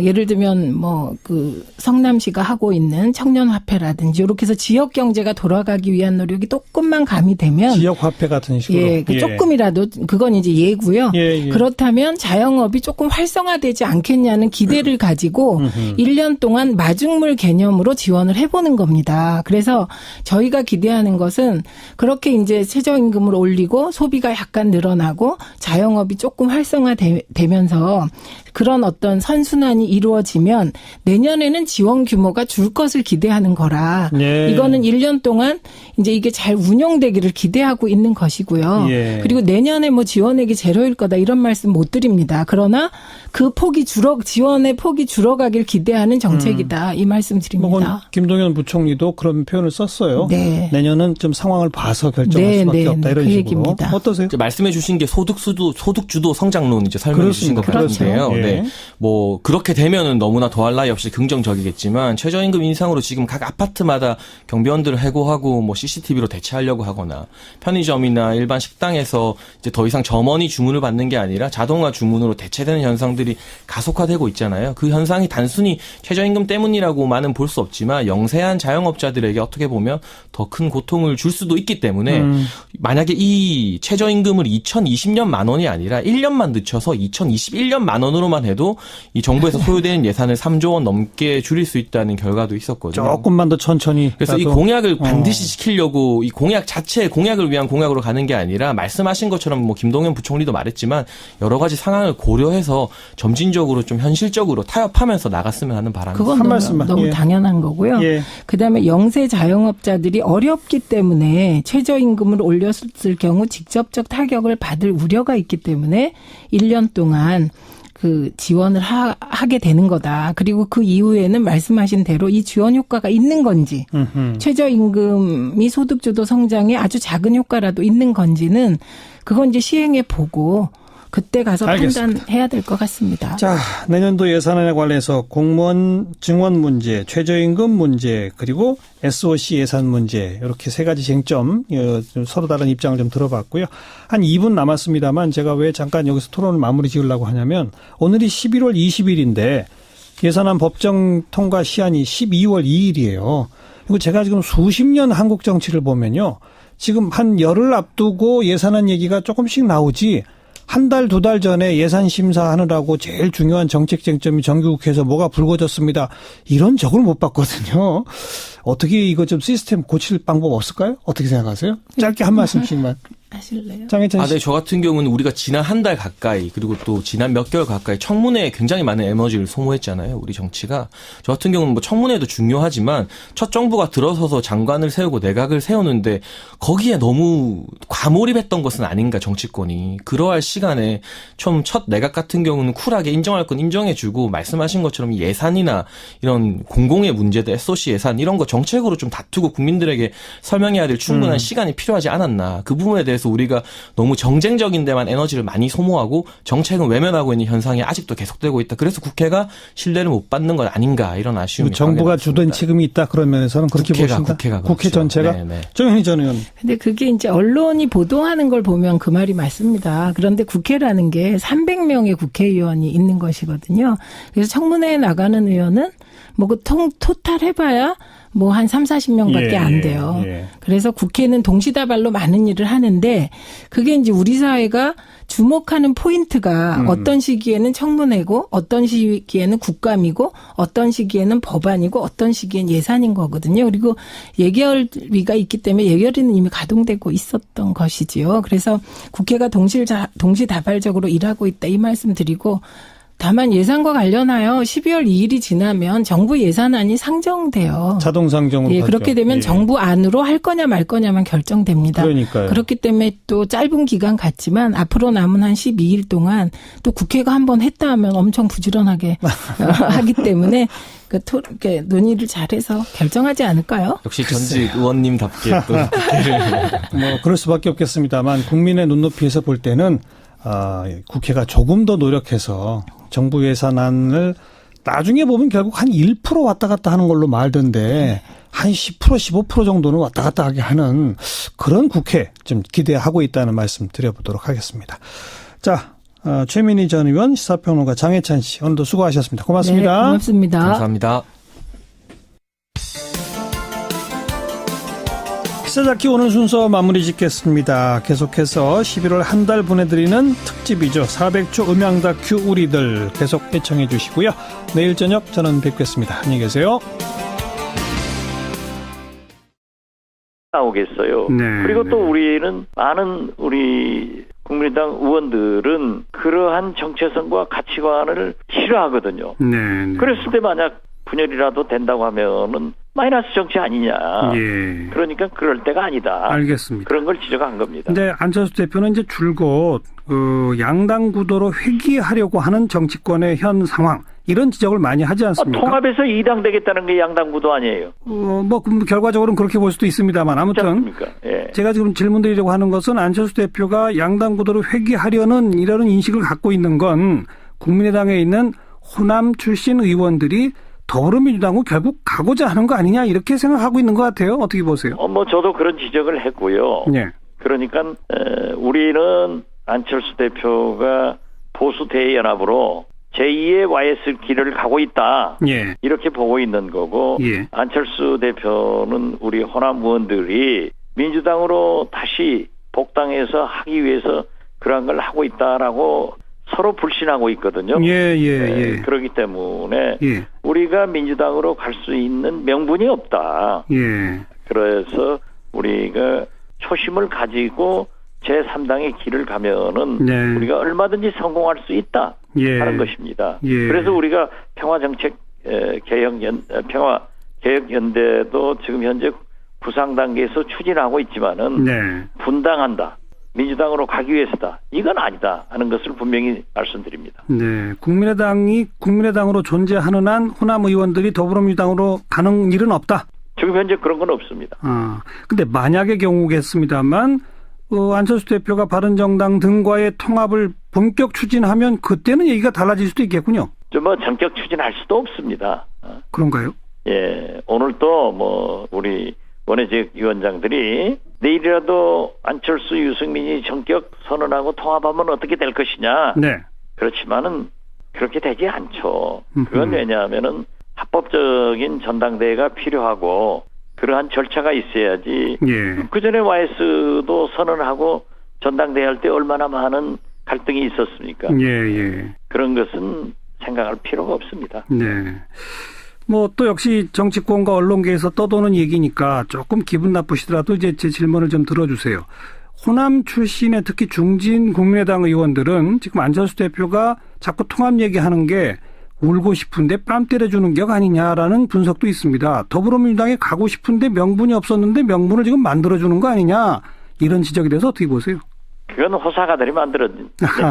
예를 들면 그 성남시가 하고 있는 청년화폐라든지 이렇게 해서 지역 경제가 돌아가기 위한 노력이 조금만 가미되면 지역 화폐 같은 식으로. 예, 그 조금이라도 그건 이제 예고요. 예. 그렇다면 자영업이 조금 활성화되지 않겠냐는 기대를 가지고 1년 동안 마중물 개념으로 지원을 해보는 겁니다. 그래서 저희가 기대하는 것은 그렇게 이제 최저임금을 올리고 소비가 약간 늘어나고 자영업이 조금 활성화되면서 그런 어떤 선순환이 이루어지면 내년에는 지원 규모가 줄 것을 기대하는 거라. 예. 이거는 1년 동안 이제 이게 잘 운영되기를 기대하고 있는 것이고요. 예. 그리고 내년에 뭐 지원액이 제로일 거다 이런 말씀 못 드립니다. 그러나 그 지원의 폭이 줄어가길 기대하는 정책이다. 이 말씀 드립니다. 김동연 부총리도 그런 표현을 썼어요. 네. 내년은 좀 상황을 봐서 결정할 수밖에 없다 이런 그 식으로. 얘기입니다. 어떠세요? 말씀해 주신 게 소득주도 성장론 이제 설명해 주신 것 같은데요. 그렇죠. 예. 네. 뭐 그렇게 되면은 너무나 더할 나위 없이 긍정적이겠지만 최저임금 인상으로 지금 각 아파트마다 경비원들을 해고하고 뭐 CCTV로 대체하려고 하거나 편의점이나 일반 식당에서 이제 더 이상 점원이 주문을 받는 게 아니라 자동화 주문으로 대체되는 현상들이 가속화되고 있잖아요. 그 현상이 단순히 최저임금 때문이라고만은 볼 수 없지만 영세한 자영업자들에게 어떻게 보면 더 큰 고통을 줄 수도 있기 때문에 만약에 이 최저임금을 2020년 만 원이 아니라 1년만 늦춰서 2021년 만 원으로만 해도 이 정부에서 소요되는 예산을 3조 원 넘게 줄일 수 있다는 결과도 있었거든요. 조금만 더 천천히. 그래서 이 공약을 반드시 지키려고 이 공약 자체 공약을 위한 공약으로 가는 게 아니라 말씀하신 것처럼 뭐 김동연 부총리도 말했지만 여러 가지 상황을 고려해서 점진적으로 좀 현실적으로 타협하면서 나갔으면 하는 바람입니다. 그건 너무 당연한 거고요. 예. 그다음에 영세 자영업자들이 어렵기 때문에 최저임금을 올렸을 경우 직접적 타격을 받을 우려가 있기 때문에 1년 동안 그 지원을 하게 되는 거다. 그리고 그 이후에는 말씀하신 대로 이 지원 효과가 있는 건지 최저임금이 소득주도 성장에 아주 작은 효과라도 있는 건지는 그건 이제 시행해 보고 그때 가서 알겠습니다. 판단해야 될 것 같습니다. 자, 내년도 예산안에 관해서 공무원 증원 문제, 최저임금 문제, 그리고 SOC 예산 문제 이렇게 세 가지 쟁점 서로 다른 입장을 좀 들어봤고요. 한 2분 남았습니다만 제가 왜 잠깐 여기서 토론을 마무리 지으려고 하냐면 오늘이 11월 20일인데 예산안 법정 통과 시한이 12월 2일이에요. 그리고 제가 지금 수십 년 한국 정치를 보면요. 지금 한 열흘 앞두고 예산안 얘기가 조금씩 나오지 한 달, 두 달 전에 예산 심사하느라고 제일 중요한 정책 쟁점이 정기국회에서 뭐가 불거졌습니다. 이런 적을 못 봤거든요. 어떻게 이거 좀 시스템 고칠 방법 없을까요? 어떻게 생각하세요? 짧게 한 말씀씩만. 하실래요? 장혜찬 씨. 네, 저 같은 경우는 우리가 지난 한 달 가까이 그리고 또 지난 몇 개월 가까이 청문회에 굉장히 많은 에너지를 소모했잖아요. 우리 정치가. 저 같은 경우는 뭐 청문회도 중요하지만 첫 정부가 들어서서 장관을 세우고 내각을 세우는데 거기에 너무 과몰입했던 것은 아닌가 정치권이. 그러할 시간에 좀 첫 내각 같은 경우는 쿨하게 인정할 건 인정해주고 말씀하신 것처럼 예산이나 이런 공공의 문제들 SOC 예산 이런 거 정책으로 좀 다투고 국민들에게 설명해야 될 충분한 시간이 필요하지 않았나. 그 부분에 대해서 우리가 너무 정쟁적인 데만 에너지를 많이 소모하고 정책은 외면하고 있는 현상이 아직도 계속되고 있다. 그래서 국회가 신뢰를 못 받는 건 아닌가 이런 아쉬움이 정부가 주된 책임이 있다 그런 면에서는 그렇게 보신다. 국회가 국회 그렇죠. 전체가. 네네. 정현희 전 의원. 근데 그게 이제 언론이 보도하는 걸 보면 그 말이 맞습니다. 그런데 국회라는 게 300명의 국회의원이 있는 것이거든요. 그래서 청문회에 나가는 의원은 뭐 그 토탈 해봐야 뭐 한 30-40명밖에 안 돼요. 그래서 국회는 동시다발로 많은 일을 하는데 그게 이제 우리 사회가 주목하는 포인트가 어떤 시기에는 청문회고 어떤 시기에는 국감이고 어떤 시기에는 법안이고 어떤 시기엔 예산인 거거든요. 그리고 예결위가 있기 때문에 예결위는 이미 가동되고 있었던 것이지요. 그래서 국회가 동시다발적으로 일하고 있다 이 말씀 드리고 다만 예산과 관련하여 12월 2일이 지나면 정부 예산안이 상정돼요. 자동 상정으로. 예, 그렇게 되면 정부 안으로 할 거냐 말 거냐만 결정됩니다. 그러니까요. 그렇기 때문에 또 짧은 기간 같지만 앞으로 남은 한 12일 동안 또 국회가 한번 했다 하면 엄청 부지런하게 하기 때문에 이렇게 논의를 잘해서 결정하지 않을까요? 역시 전직 의원님답게 또 뭐 그럴 수밖에 없겠습니다만 국민의 눈높이에서 볼 때는 국회가 조금 더 노력해서 정부 예산안을 나중에 보면 결국 한 1% 왔다 갔다 하는 걸로 말던데 한 10% 15% 정도는 왔다 갔다 하게 하는 그런 국회 좀 기대하고 있다는 말씀 드려보도록 하겠습니다. 자, 최민희 전 의원, 시사평론가 장혜찬 씨 오늘도 수고하셨습니다. 고맙습니다. 네, 고맙습니다. 감사합니다. 시사자키 오늘 순서 마무리 짓겠습니다. 계속해서 11월 한 달 보내드리는 특집이죠. 400초 음향 다큐 우리들 계속 애청해 주시고요. 내일 저녁 저는 뵙겠습니다. 안녕히 계세요. 나오겠어요. 그리고 또 우리는 많은 우리 국민의당 의원들은 그러한 정체성과 가치관을 싫어하거든요. 그랬을 때 만약 분열이라도 된다고 하면은 마이너스 정치 아니냐. 그러니까 그럴 때가 아니다. 알겠습니다. 그런 걸 지적한 겁니다. 근데 안철수 대표는 이제 줄곧 양당 구도로 회귀하려고 하는 정치권의 현 상황 이런 지적을 많이 하지 않습니까? 통합에서 2당 되겠다는 게 양당 구도 아니에요. 뭐 결과적으로는 그렇게 볼 수도 있습니다만 아무튼 예. 제가 지금 질문 드리려고 하는 것은 안철수 대표가 양당 구도로 회귀하려는 이런 인식을 갖고 있는 건 국민의당에 있는 호남 출신 의원들이 더불어민주당은 결국 가고자 하는 거 아니냐 이렇게 생각하고 있는 것 같아요. 어떻게 보세요? 뭐 저도 그런 지적을 했고요. 그러니까 우리는 안철수 대표가 보수 대연합으로 제2의 YS 길을 가고 있다. 이렇게 보고 있는 거고 안철수 대표는 우리 호남 의원들이 민주당으로 다시 복당해서 하기 위해서 그런 걸 하고 있다라고 서로 불신하고 있거든요. 그렇기 때문에 우리가 민주당으로 갈 수 있는 명분이 없다. 그래서 우리가 초심을 가지고 제3당의 길을 가면은 우리가 얼마든지 성공할 수 있다 하는 것입니다. 그래서 우리가 평화개혁연대도 지금 현재 구상 단계에서 추진하고 있지만은 분당한다. 민주당으로 가기 위해서다. 이건 아니다 하는 것을 분명히 말씀드립니다. 국민의당이 국민의당으로 존재하는 한 호남 의원들이 더불어민주당으로 가는 일은 없다. 지금 현재 그런 건 없습니다. 근데 만약의 경우겠습니다만 안철수 대표가 바른정당 등과의 통합을 본격 추진하면 그때는 얘기가 달라질 수도 있겠군요. 뭐 전격 추진할 수도 없습니다. 그런가요? 예, 오늘 또 우리 원외지역 위원장들이 내일이라도 안철수 유승민이 전격 선언하고 통합하면 어떻게 될 것이냐. 그렇지만은 그렇게 되지 않죠. 그건 왜냐하면은 합법적인 전당대회가 필요하고 그러한 절차가 있어야지. 그 전에 YS도 선언하고 전당대회 할 때 얼마나 많은 갈등이 있었습니까? 그런 것은 생각할 필요가 없습니다. 뭐 또 역시 정치권과 언론계에서 떠도는 얘기니까 조금 기분 나쁘시더라도 이제 제 질문을 좀 들어주세요. 호남 출신의 특히 중진 국민의당 의원들은 지금 안철수 대표가 자꾸 통합 얘기하는 게 울고 싶은데 뺨 때려주는 격 아니냐라는 분석도 있습니다. 더불어민주당에 가고 싶은데 명분이 없었는데 명분을 지금 만들어주는 거 아니냐, 이런 지적에 대해서 어떻게 보세요? 그건 호사가들이 만들어낸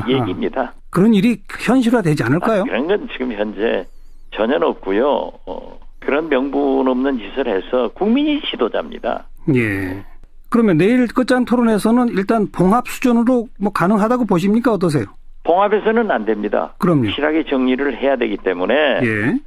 얘기입니다. 그런 일이 현실화되지 않을까요? 그런 건 지금 현재 전혀 없고요. 그런 명분 없는 짓을 해서 국민이 지도자입니다. 예. 그러면 내일 끝장 토론에서는 일단 봉합 수준으로 뭐 가능하다고 보십니까? 어떠세요? 봉합에서는 안 됩니다. 그럼요. 확실하게 정리를 해야 되기 때문에 예.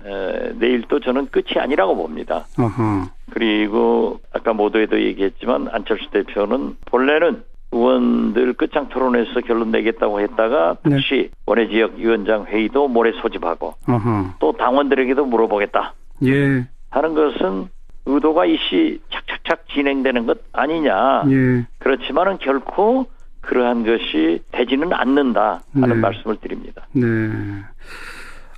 내일 또 저는 끝이 아니라고 봅니다. 어허. 그리고 아까 모두에도 얘기했지만 안철수 대표는 본래는 의원들 끝장 토론에서 결론 내겠다고 했다가 다시 원외 지역 위원장 회의도 모레 소집하고 어허. 또 당원들에게도 물어보겠다 예. 하는 것은 의도가 이시 착착착 진행되는 것 아니냐. 예. 그렇지만은 결코 그러한 것이 되지는 않는다 하는 네. 말씀을 드립니다. 네.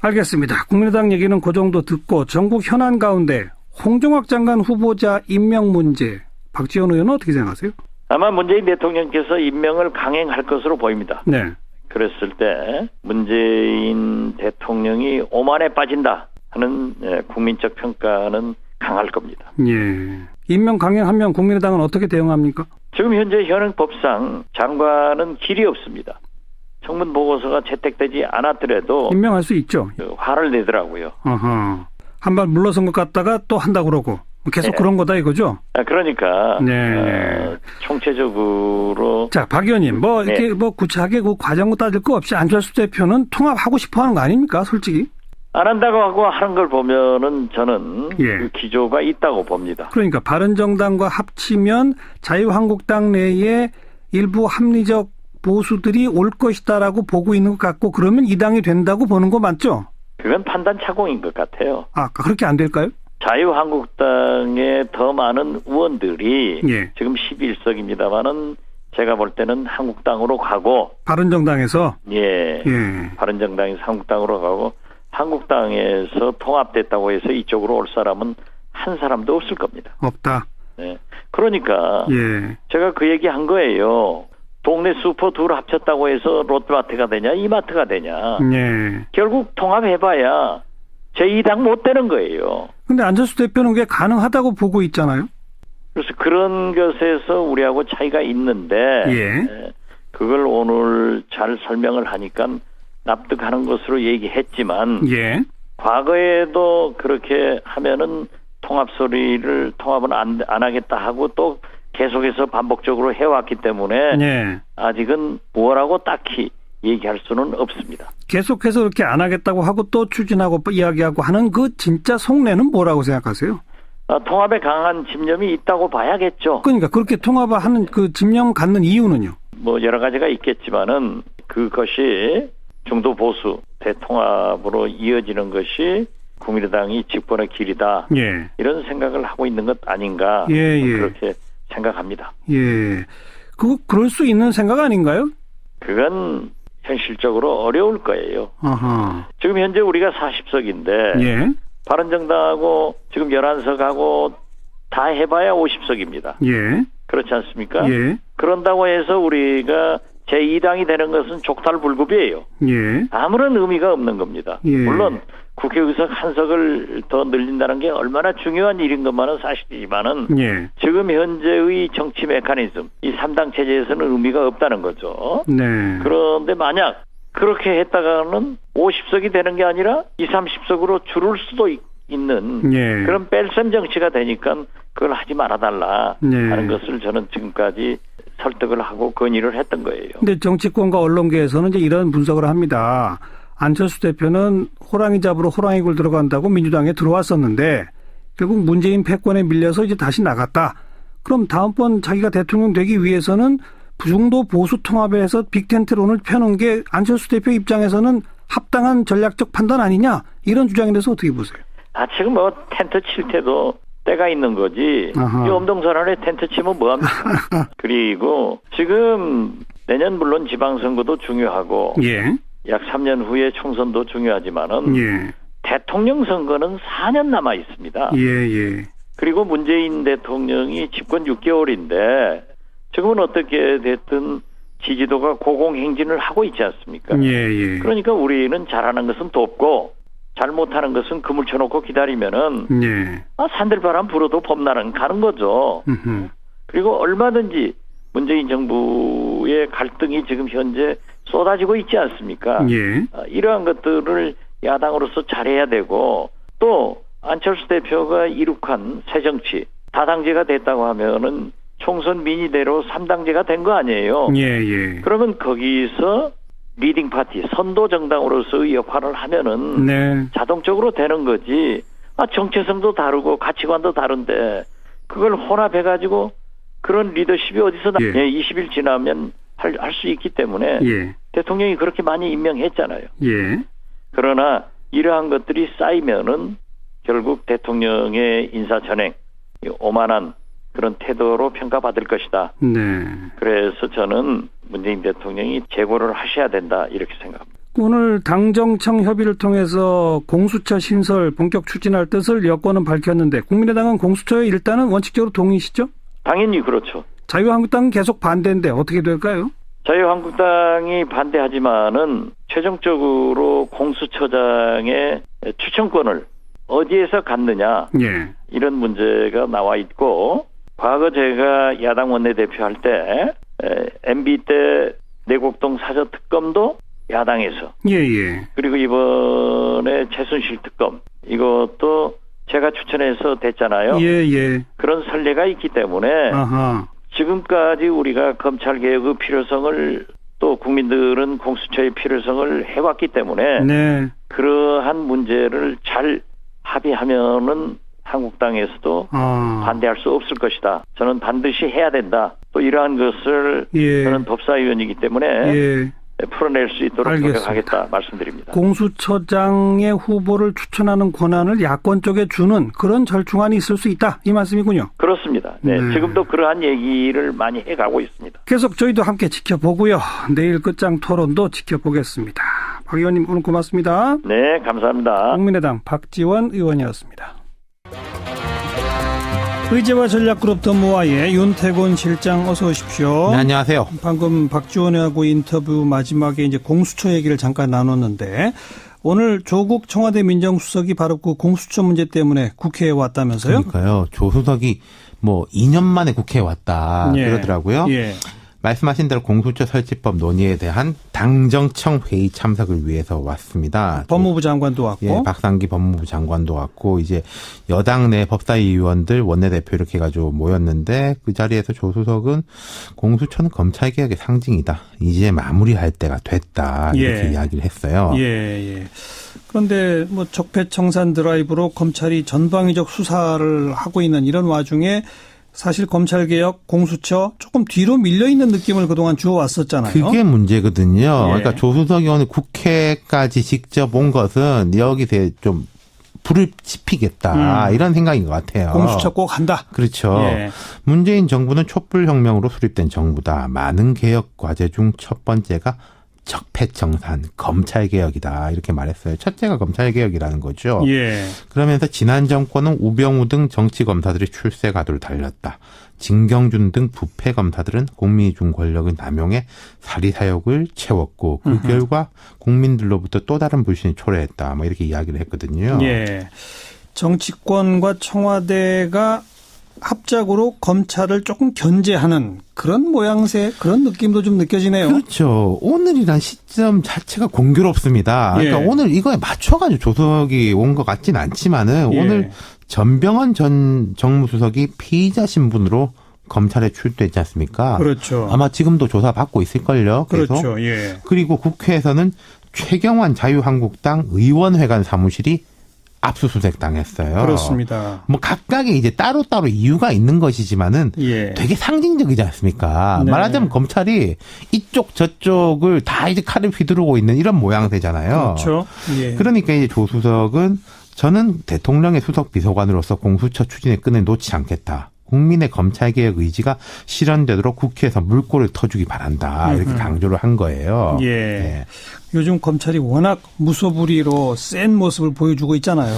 알겠습니다. 국민의당 얘기는 그 정도 듣고 전국 현안 가운데 홍종학 장관 후보자 임명 문제, 박지원 의원은 어떻게 생각하세요? 아마 문재인 대통령께서 임명을 강행할 것으로 보입니다. 네. 그랬을 때 문재인 대통령이 오만에 빠진다 하는 국민적 평가는 강할 겁니다. 예. 임명 강행하면 국민의당은 어떻게 대응합니까? 지금 현재 현행법상 장관은 길이 없습니다. 청문 보고서가 채택되지 않았더라도 임명할 수 있죠. 화를 내더라고요. 어허. 한 발 물러선 것 같다가 또 한다 그러고 계속 그런 거다 이거죠. 그러니까 네. 총체적으로 자, 박 의원님, 뭐 이렇게 뭐 구체하게 그 과정을 따질 거 없이 안철수 대표는 통합하고 싶어하는 거 아닙니까, 솔직히? 안 한다고 하고 하는 걸 보면은 저는 예. 그 기조가 있다고 봅니다. 그러니까 바른정당과 합치면 자유한국당 내에 일부 합리적 보수들이 올 것이다라고 보고 있는 것 같고, 그러면 이 당이 된다고 보는 거 맞죠? 그건 판단 착오인 것 같아요. 아, 그렇게 안 될까요? 자유한국당의 더 많은 의원들이 예. 지금 11석입니다만은 제가 볼 때는 한국당으로 가고 바른정당에서 예. 예. 바른정당에서 한국당으로 가고 한국당에서 통합됐다고 해서 이쪽으로 올 사람은 한 사람도 없을 겁니다. 없다. 네. 그러니까 예. 제가 그 얘기 한 거예요. 동네 슈퍼 둘 합쳤다고 해서 롯데마트가 되냐 이마트가 되냐. 예. 결국 통합해봐야 제2당 못 되는 거예요. 근데 안철수 대표는 왜 가능하다고 보고 있잖아요. 그래서 그런 것에서 우리하고 차이가 있는데 예. 그걸 오늘 잘 설명을 하니까 납득하는 것으로 얘기했지만 예. 과거에도 그렇게 하면은 통합은 안 하겠다 하고 또 계속해서 반복적으로 해왔기 때문에 예. 아직은 뭐라고 딱히 얘기할 수는 없습니다. 계속해서 그렇게 안 하겠다고 하고 또 추진하고 이야기하고 하는 그 진짜 속내는 뭐라고 생각하세요? 통합에 강한 집념이 있다고 봐야겠죠. 그러니까 그렇게 통합하는 그 집념 갖는 이유는요? 뭐 여러 가지가 있겠지만은 그것이 중도 보수 대통합으로 이어지는 것이 국민의당이 집권의 길이다. 예. 이런 생각을 하고 있는 것 아닌가. 예. 그렇게 생각합니다. 예. 그럴 수 있는 생각 아닌가요? 그건 현실적으로 어려울 거예요. 아하. 지금 현재 우리가 40석인데 예. 바른정당하고 지금 11석하고 다 해봐야 50석입니다. 예. 그렇지 않습니까? 예. 그런다고 해서 우리가 제2당이 되는 것은 족탈불급이에요. 예. 아무런 의미가 없는 겁니다. 예. 물론 국회의석 한 석을 더 늘린다는 게 얼마나 중요한 일인 것만은 사실이지만은 예. 지금 현재의 정치 메커니즘, 이 3당 체제에서는 의미가 없다는 거죠. 네. 그런데 만약 그렇게 했다가는 50석이 되는 게 아니라 20, 30석으로 줄을 수도 있는 예. 그런 뺄셈 정치가 되니까 그걸 하지 말아달라 네. 하는 것을 저는 지금까지 설득을 하고 건의를 했던 거예요. 근데 정치권과 언론계에서는 이제 이런 분석을 합니다. 안철수 대표는 호랑이 잡으러 호랑이 굴 들어간다고 민주당에 들어왔었는데 결국 문재인 패권에 밀려서 이제 다시 나갔다. 그럼 다음번 자기가 대통령 되기 위해서는 중도 보수 통합에 해서 빅텐트론을 펴는 게 안철수 대표 입장에서는 합당한 전략적 판단 아니냐, 이런 주장에 대해서 어떻게 보세요? 지금 뭐 텐트 칠 때도 때가 있는 거지. 아하. 이 엄동설안에 텐트 치면 뭐합니까? 그리고 지금 내년 물론 지방선거도 중요하고 예. 약 3년 후에 총선도 중요하지만은 예. 대통령 선거는 4년 남아 있습니다. 예. 그리고 문재인 대통령이 집권 6개월인데 지금은 어떻게 됐든 지지도가 고공행진을 하고 있지 않습니까? 예. 그러니까 우리는 잘하는 것은 돕고 잘못하는 것은 그물 쳐놓고 기다리면은 예. 산들바람 불어도 봄날은 가는 거죠. 그리고 얼마든지 문재인 정부의 갈등이 지금 현재 쏟아지고 있지 않습니까? 예. 이러한 것들을 야당으로서 잘해야 되고 또 안철수 대표가 이룩한 새정치 다당제가 됐다고 하면은 총선 민의대로 3당제가 된 거 아니에요. 예. 그러면 거기서 리딩 파티, 선도 정당으로서의 역할을 하면은 네. 자동적으로 되는 거지. 정체성도 다르고 가치관도 다른데 그걸 혼합해가지고 그런 리더십이 어디서 20일 지나면 할 수 있기 때문에 예. 대통령이 그렇게 많이 임명했잖아요. 예. 그러나 이러한 것들이 쌓이면은 결국 대통령의 인사 전행, 오만한 그런 태도로 평가받을 것이다. 네. 그래서 저는 문재인 대통령이 재고를 하셔야 된다 이렇게 생각합니다. 오늘 당정청 협의를 통해서 공수처 신설 본격 추진할 뜻을 여권은 밝혔는데 국민의당은 공수처에 일단은 원칙적으로 동의시죠? 당연히 그렇죠. 자유한국당은 계속 반대인데 어떻게 될까요? 자유한국당이 반대하지만은 최종적으로 공수처장의 추천권을 어디에서 갖느냐 예. 이런 문제가 나와 있고 과거 제가 야당 원내대표 할 때 MB 때 내곡동 사저특검도 야당에서 예. 그리고 이번에 최순실 특검 이것도 제가 추천해서 됐잖아요. 예. 그런 선례가 있기 때문에 아하. 지금까지 우리가 검찰개혁의 필요성을 또 국민들은 공수처의 필요성을 해왔기 때문에 네. 그러한 문제를 잘 합의하면은 한국당에서도 반대할 수 없을 것이다. 저는 반드시 해야 된다. 또 이러한 것을 저는 법사위원이기 때문에 풀어낼 수 있도록 노력하겠다 말씀드립니다. 공수처장의 후보를 추천하는 권한을 야권 쪽에 주는 그런 절충안이 있을 수 있다. 이 말씀이군요. 그렇습니다. 네. 지금도 그러한 얘기를 많이 해가고 있습니다. 계속 저희도 함께 지켜보고요. 내일 끝장 토론도 지켜보겠습니다. 박 의원님 오늘 고맙습니다. 네, 감사합니다. 국민의당 박지원 의원이었습니다. 의제와 전략그룹 더모아의 윤태곤 실장 어서 오십시오. 네, 안녕하세요. 방금 박지원하고 인터뷰 마지막에 이제 공수처 얘기를 잠깐 나눴는데 오늘 조국 청와대 민정수석이 바로 그 공수처 문제 때문에 국회에 왔다면서요? 그러니까요. 조 수석이 2년 만에 국회에 왔다 그러더라고요. 예. 말씀하신 대로 공수처 설치법 논의에 대한 당정청 회의 참석을 위해서 왔습니다. 법무부 장관도 왔고. 예, 박상기 법무부 장관도 왔고 이제 여당 내 법사위 의원들 원내대표 이렇게 해가지고 모였는데 그 자리에서 조 수석은 공수처는 검찰개혁의 상징이다. 이제 마무리할 때가 됐다. 이렇게 이야기를 했어요. 예. 그런데 적폐청산 드라이브로 검찰이 전방위적 수사를 하고 있는 이런 와중에 사실 검찰개혁, 공수처 조금 뒤로 밀려있는 느낌을 그동안 주어왔었잖아요. 그게 문제거든요. 그러니까 조 수석이 오늘 국회까지 직접 온 것은 여기서 좀 불을 지피겠다 이런 생각인 것 같아요. 공수처 꼭 한다. 그렇죠. 문재인 정부는 촛불혁명으로 수립된 정부다. 많은 개혁 과제 중 첫 번째가 적폐청산, 검찰개혁이다. 이렇게 말했어요. 첫째가 검찰개혁이라는 거죠. 그러면서 지난 정권은 우병우 등 정치검사들이 출세 가도를 달렸다. 진경준 등 부패검사들은 국민이 준 권력을 남용해 사리사욕을 채웠고 그 결과 국민들로부터 또 다른 불신이 초래했다. 이렇게 이야기를 했거든요. 정치권과 청와대가 합작으로 검찰을 조금 견제하는 그런 모양새, 그런 느낌도 좀 느껴지네요. 그렇죠. 오늘이란 시점 자체가 공교롭습니다. 그러니까 오늘 이거에 맞춰가지고 조석이 온 것 같진 않지만은 오늘 전병헌 전 정무수석이 피의자 신분으로 검찰에 출두했지 않습니까? 그렇죠. 아마 지금도 조사받고 있을걸요. 그렇죠. 그리고 국회에서는 최경환 자유한국당 의원회관 사무실이 압수수색 당했어요. 그렇습니다. 각각의 이제 따로따로 이유가 있는 것이지만은 되게 상징적이지 않습니까? 말하자면 검찰이 이쪽 저쪽을 다 이제 칼을 휘두르고 있는 이런 모양새잖아요. 그렇죠. 그러니까 이제 조 수석은 저는 대통령의 수석 비서관으로서 공수처 추진의 끈을 놓지 않겠다. 국민의 검찰개혁 의지가 실현되도록 국회에서 물꼬를 터주기 바란다. 이렇게 강조를 한 거예요. 요즘 검찰이 워낙 무소불위로 센 모습을 보여주고 있잖아요.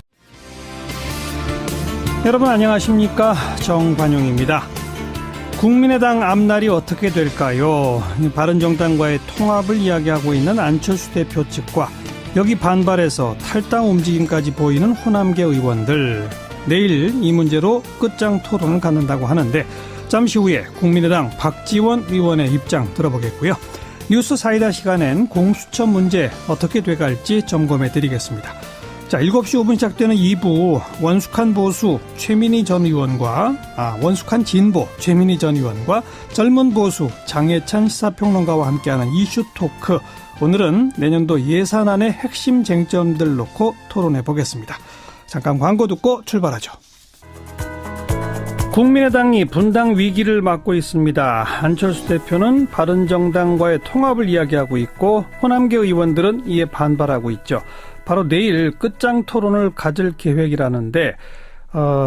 여러분 안녕하십니까? 정관용입니다. 국민의당 앞날이 어떻게 될까요? 바른정당과의 통합을 이야기하고 있는 안철수 대표 측과 여기 반발해서 탈당 움직임까지 보이는 호남계 의원들. 내일 이 문제로 끝장 토론을 갖는다고 하는데 잠시 후에 국민의당 박지원 의원의 입장 들어보겠고요. 뉴스 사이다 시간엔 공수처 문제 어떻게 돼갈지 점검해 드리겠습니다. 자, 7시 5분 시작되는 2부 원숙한 보수 최민희 전 의원과 원숙한 진보 최민희 전 의원과 젊은 보수 장해찬 시사평론가와 함께하는 이슈 토크. 오늘은 내년도 예산안의 핵심 쟁점들 놓고 토론해 보겠습니다. 잠깐 광고 듣고 출발하죠. 국민의당이 분당 위기를 맞고 있습니다. 안철수 대표는 바른정당과의 통합을 이야기하고 있고 호남계 의원들은 이에 반발하고 있죠. 바로 내일 끝장 토론을 가질 계획이라는데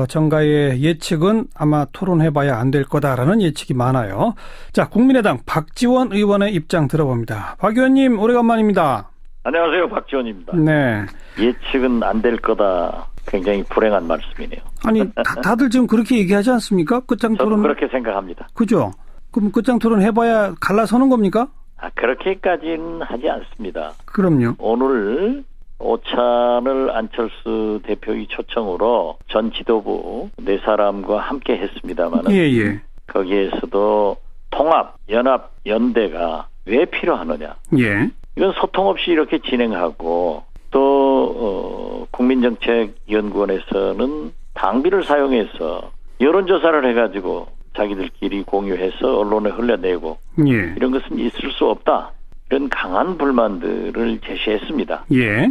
정가의 예측은 아마 토론해봐야 안 될 거다라는 예측이 많아요. 자, 국민의당 박지원 의원의 입장 들어봅니다. 박 의원님 오래간만입니다. 안녕하세요. 박지원입니다. 네. 예측은 안 될 거다. 굉장히 불행한 말씀이네요. 아니 다들 지금 그렇게 얘기하지 않습니까? 끝장 토론. 저도 그렇게 생각합니다. 그죠? 그럼 끝장 토론 해봐야 갈라서는 겁니까? 그렇게까지는 하지 않습니다. 그럼요. 오늘 오찬을 안철수 대표의 초청으로 전 지도부 4사람과 함께 했습니다만 예. 거기에서도 통합, 연합, 연대가 왜 필요하느냐. 예. 이건 소통 없이 이렇게 진행하고 또 국민정책연구원에서는 당비를 사용해서 여론조사를 해가지고 자기들끼리 공유해서 언론에 흘려내고 예. 이런 것은 있을 수 없다. 이런 강한 불만들을 제시했습니다. 예.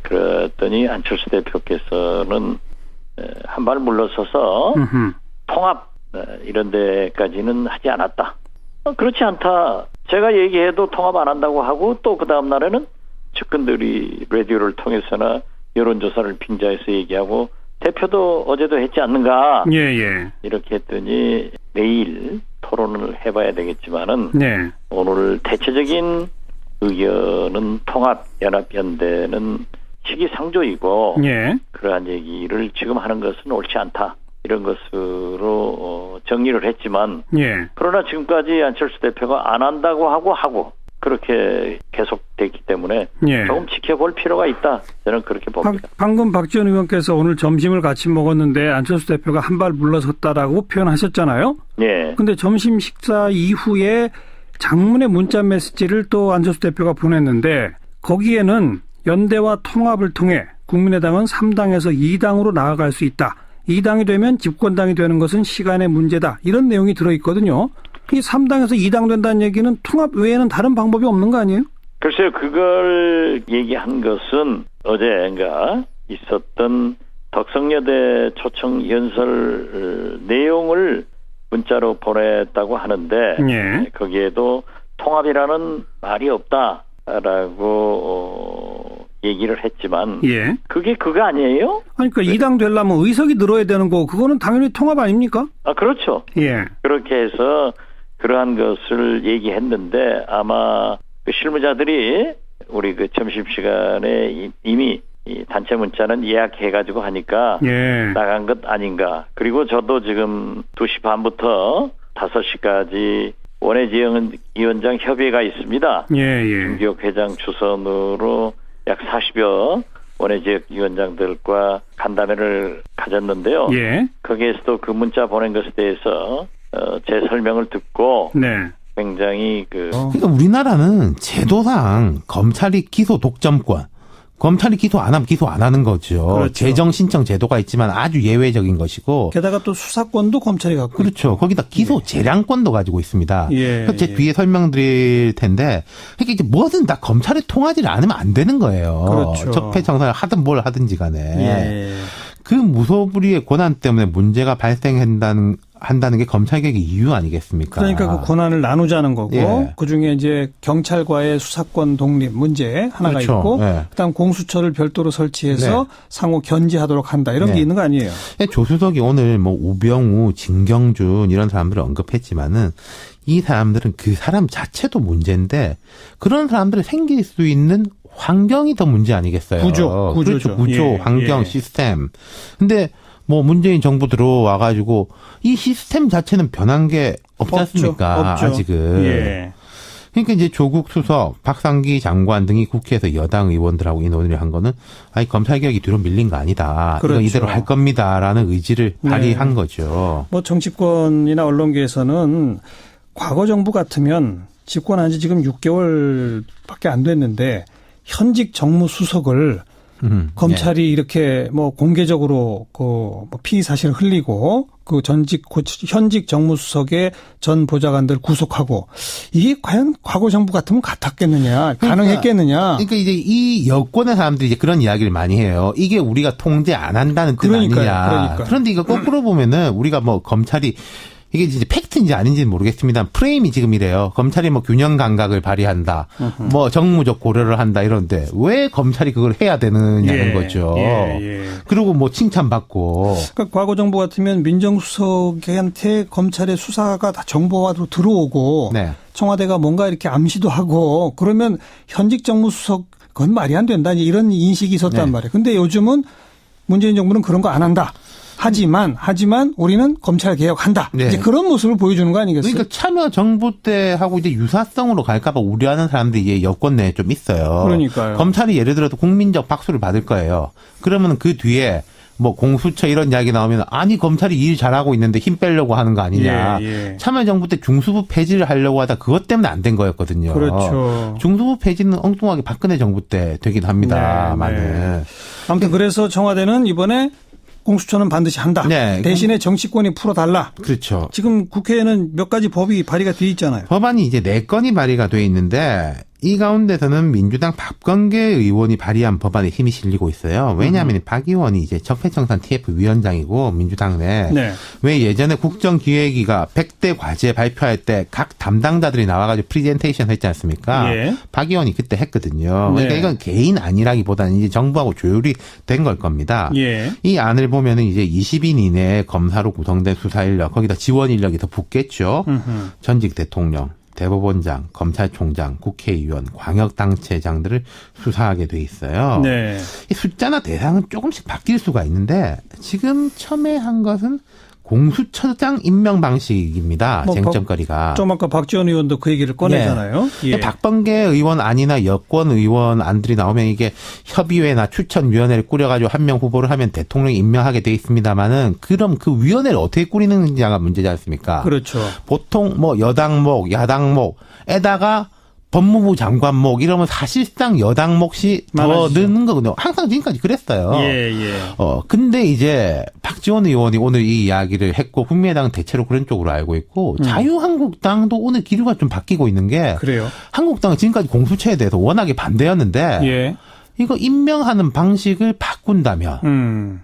그랬더니 안철수 대표께서는 한 발 물러서서 통합 이런 데까지는 하지 않았다. 그렇지 않다. 제가 얘기해도 통합 안 한다고 하고 또 그 다음 날에는 측근들이 라디오를 통해서나 여론조사를 빙자해서 얘기하고 대표도 어제도 했지 않는가. 예. 이렇게 했더니 내일 토론을 해봐야 되겠지만은 네. 오늘 대체적인 의견은 통합, 연합, 연대는 시기상조이고 예. 그러한 얘기를 지금 하는 것은 옳지 않다. 이런 것으로 정리를 했지만 예. 그러나 지금까지 안철수 대표가 안 한다고 하고 그렇게 계속됐기 때문에 예. 조금 지켜볼 필요가 있다. 저는 그렇게 봅니다. 방금 박지원 의원께서 오늘 점심을 같이 먹었는데 안철수 대표가 한 발 물러섰다라고 표현하셨잖아요. 예. 근데 점심 식사 이후에 장문의 문자 메시지를 또 안철수 대표가 보냈는데 거기에는 연대와 통합을 통해 국민의당은 3당에서 2당으로 나아갈 수 있다. 2당이 되면 집권당이 되는 것은 시간의 문제다. 이런 내용이 들어있거든요. 이 3당에서 2당 된다는 얘기는 통합 외에는 다른 방법이 없는 거 아니에요? 글쎄요. 그걸 얘기한 것은 어제인가 있었던 덕성여대 초청 연설 내용을 문자로 보냈다고 하는데 예. 거기에도 통합이라는 말이 없다라고 얘기를 했지만 예. 그게 그거 아니에요? 아니, 그러니까 2당 되려면 의석이 늘어야 되는 거 그거는 당연히 통합 아닙니까? 그렇죠. 예. 그렇게 해서 그러한 것을 얘기했는데 아마 그 실무자들이 우리 그 점심시간에 이미 이 단체 문자는 예약해가지고 하니까 예. 나간 것 아닌가. 그리고 저도 지금 2시 반부터 5시까지 원외지원장 협의회가 있습니다. 예. 김기옥 회장 주선으로 약 40여 원외지역위원장들과 간담회를 가졌는데요. 예. 거기에서도 그 문자 보낸 것에 대해서 제 설명을 듣고 네. 굉장히 그러니까 우리나라는 제도상 검찰이 기소 독점권, 검찰이 기소 안 하면 기소 안 하는 거죠. 그렇죠. 재정 신청 제도가 있지만 아주 예외적인 것이고. 게다가 또 수사권도 검찰이 갖고 그렇죠. 있고. 거기다 기소 재량권도 가지고 있습니다. 예. 제 뒤에 설명드릴 텐데, 그러니까 이제 뭐든 다 검찰에 통하지를 않으면 안 되는 거예요. 그렇죠. 적폐청산을 하든 뭘 하든지 간에. 예. 그 무소불위의 권한 때문에 문제가 발생한다는 게 검찰개혁의 이유 아니겠습니까? 그러니까 그 권한을 나누자는 거고 예. 그중에 이제 경찰과의 수사권 독립 문제 하나가 그렇죠. 있고 예. 그다음 공수처를 별도로 설치해서 네. 상호 견제하도록 한다 이런 네. 게 있는 거 아니에요? 조수석이 오늘 뭐 우병우, 진경준 이런 사람들을 언급했지만은 이 사람들은 그 사람 자체도 문제인데 그런 사람들이 생길 수 있는 환경이 더 문제 아니겠어요? 구조죠. 그렇죠. 구조, 예, 환경, 예. 시스템. 근데 뭐 문재인 정부 들어와가지고 이 시스템 자체는 변한 게 없지 않습니까? 없죠. 아직은. 예. 그러니까 이제 조국 수석, 박상기 장관 등이 국회에서 여당 의원들하고 이 논의를 한 거는 아니 검찰 개혁이 뒤로 밀린 거 아니다. 그렇죠. 이거 이대로 할 겁니다라는 의지를 발휘한 거죠. 뭐 정치권이나 언론계에서는 과거 정부 같으면 집권한 지 지금 6개월밖에 안 됐는데 현직 정무수석을 검찰이 이렇게 뭐 공개적으로 그 피의 사실을 흘리고 그 현직 정무수석의 전 보좌관들 구속하고 이게 과연 과거 정부 같으면 같았겠느냐, 가능했겠느냐. 그러니까 이제 이 여권의 사람들이 이제 그런 이야기를 많이 해요. 이게 우리가 통제 안 한다는 뜻 아니냐. 그러니까요. 그런데 이거 거꾸로 보면은 우리가 뭐 검찰이 이게 이제 팩트인지 아닌지는 모르겠습니다. 프레임이 지금 이래요. 검찰이 뭐 균형 감각을 발휘한다. 뭐 정무적 고려를 한다 이런데 왜 검찰이 그걸 해야 되느냐는 거죠. 그리고 뭐 칭찬받고. 그러니까 과거 정부 같으면 민정수석한테 검찰의 수사가 다 정보화로 들어오고 네. 청와대가 뭔가 이렇게 암시도 하고 그러면 현직 정무수석 그건 말이 안 된다. 이런 인식이 있었단 말이에요. 근데 요즘은 문재인 정부는 그런 거 안 한다. 하지만 우리는 검찰 개혁한다. 네. 이제 그런 모습을 보여주는 거 아니겠어요? 그러니까 참여 정부 때하고 이제 유사성으로 갈까봐 우려하는 사람들이 이제 여권 내에 좀 있어요. 그러니까요. 검찰이 예를 들어서 국민적 박수를 받을 거예요. 그러면 그 뒤에 뭐 공수처 이런 이야기 나오면 아니 검찰이 일 잘하고 있는데 힘 빼려고 하는 거 아니냐. 참여정부 때 중수부 폐지를 하려고 하다 그것 때문에 안 된 거였거든요. 그렇죠. 중수부 폐지는 엉뚱하게 박근혜 정부 때 되긴 합니다만은. 아무튼 그래서 청와대는 이번에 공수처는 반드시 한다. 네. 대신에 정치권이 풀어달라. 그렇죠. 지금 국회에는 몇 가지 법이 발의가 돼 있잖아요. 법안이 이제 4건이 발의가 돼 있는데 이 가운데서는 민주당 박범계 의원이 발의한 법안에 힘이 실리고 있어요. 왜냐하면 박 의원이 이제 적폐청산 TF 위원장이고 민주당 내. 왜 예전에 국정기획위가 100대 과제 발표할 때 각 담당자들이 나와가지고 프리젠테이션 했지 않습니까? 박 의원이 그때 했거든요. 그러니까 이건 개인 아니라기보다는 이제 정부하고 조율이 된 걸 겁니다. 이 안을 보면은 이제 20인 이내에 검사로 구성된 수사 인력, 거기다 지원 인력이 더 붙겠죠. 전직 대통령, 대법원장, 검찰총장, 국회의원, 광역단체장들을 수사하게 돼 있어요. 이 숫자나 대상은 조금씩 바뀔 수가 있는데 지금 첨예한 것은 공수처장 임명 방식입니다. 쟁점거리가. 좀 아까 박지원 의원도 그 얘기를 꺼내잖아요. 박범계 의원 안이나 여권 의원 안들이 나오면 이게 협의회나 추천위원회를 꾸려가지고 한 명 후보를 하면 대통령이 임명하게 돼 있습니다만은 그럼 그 위원회를 어떻게 꾸리느냐가 문제지 않습니까? 그렇죠. 보통 뭐 여당목, 야당목에다가 법무부 장관목 이러면 사실상 여당 몫이 더 느는 거거든요. 항상 지금까지 그랬어요. 근데 이제 박지원 의원이 오늘 이 이야기를 했고 국민의당은 대체로 그런 쪽으로 알고 있고 자유한국당도 오늘 기류가 좀 바뀌고 있는 게 그래요. 한국당은 지금까지 공수처에 대해서 워낙에 반대였는데 이거 임명하는 방식을 바꾼다면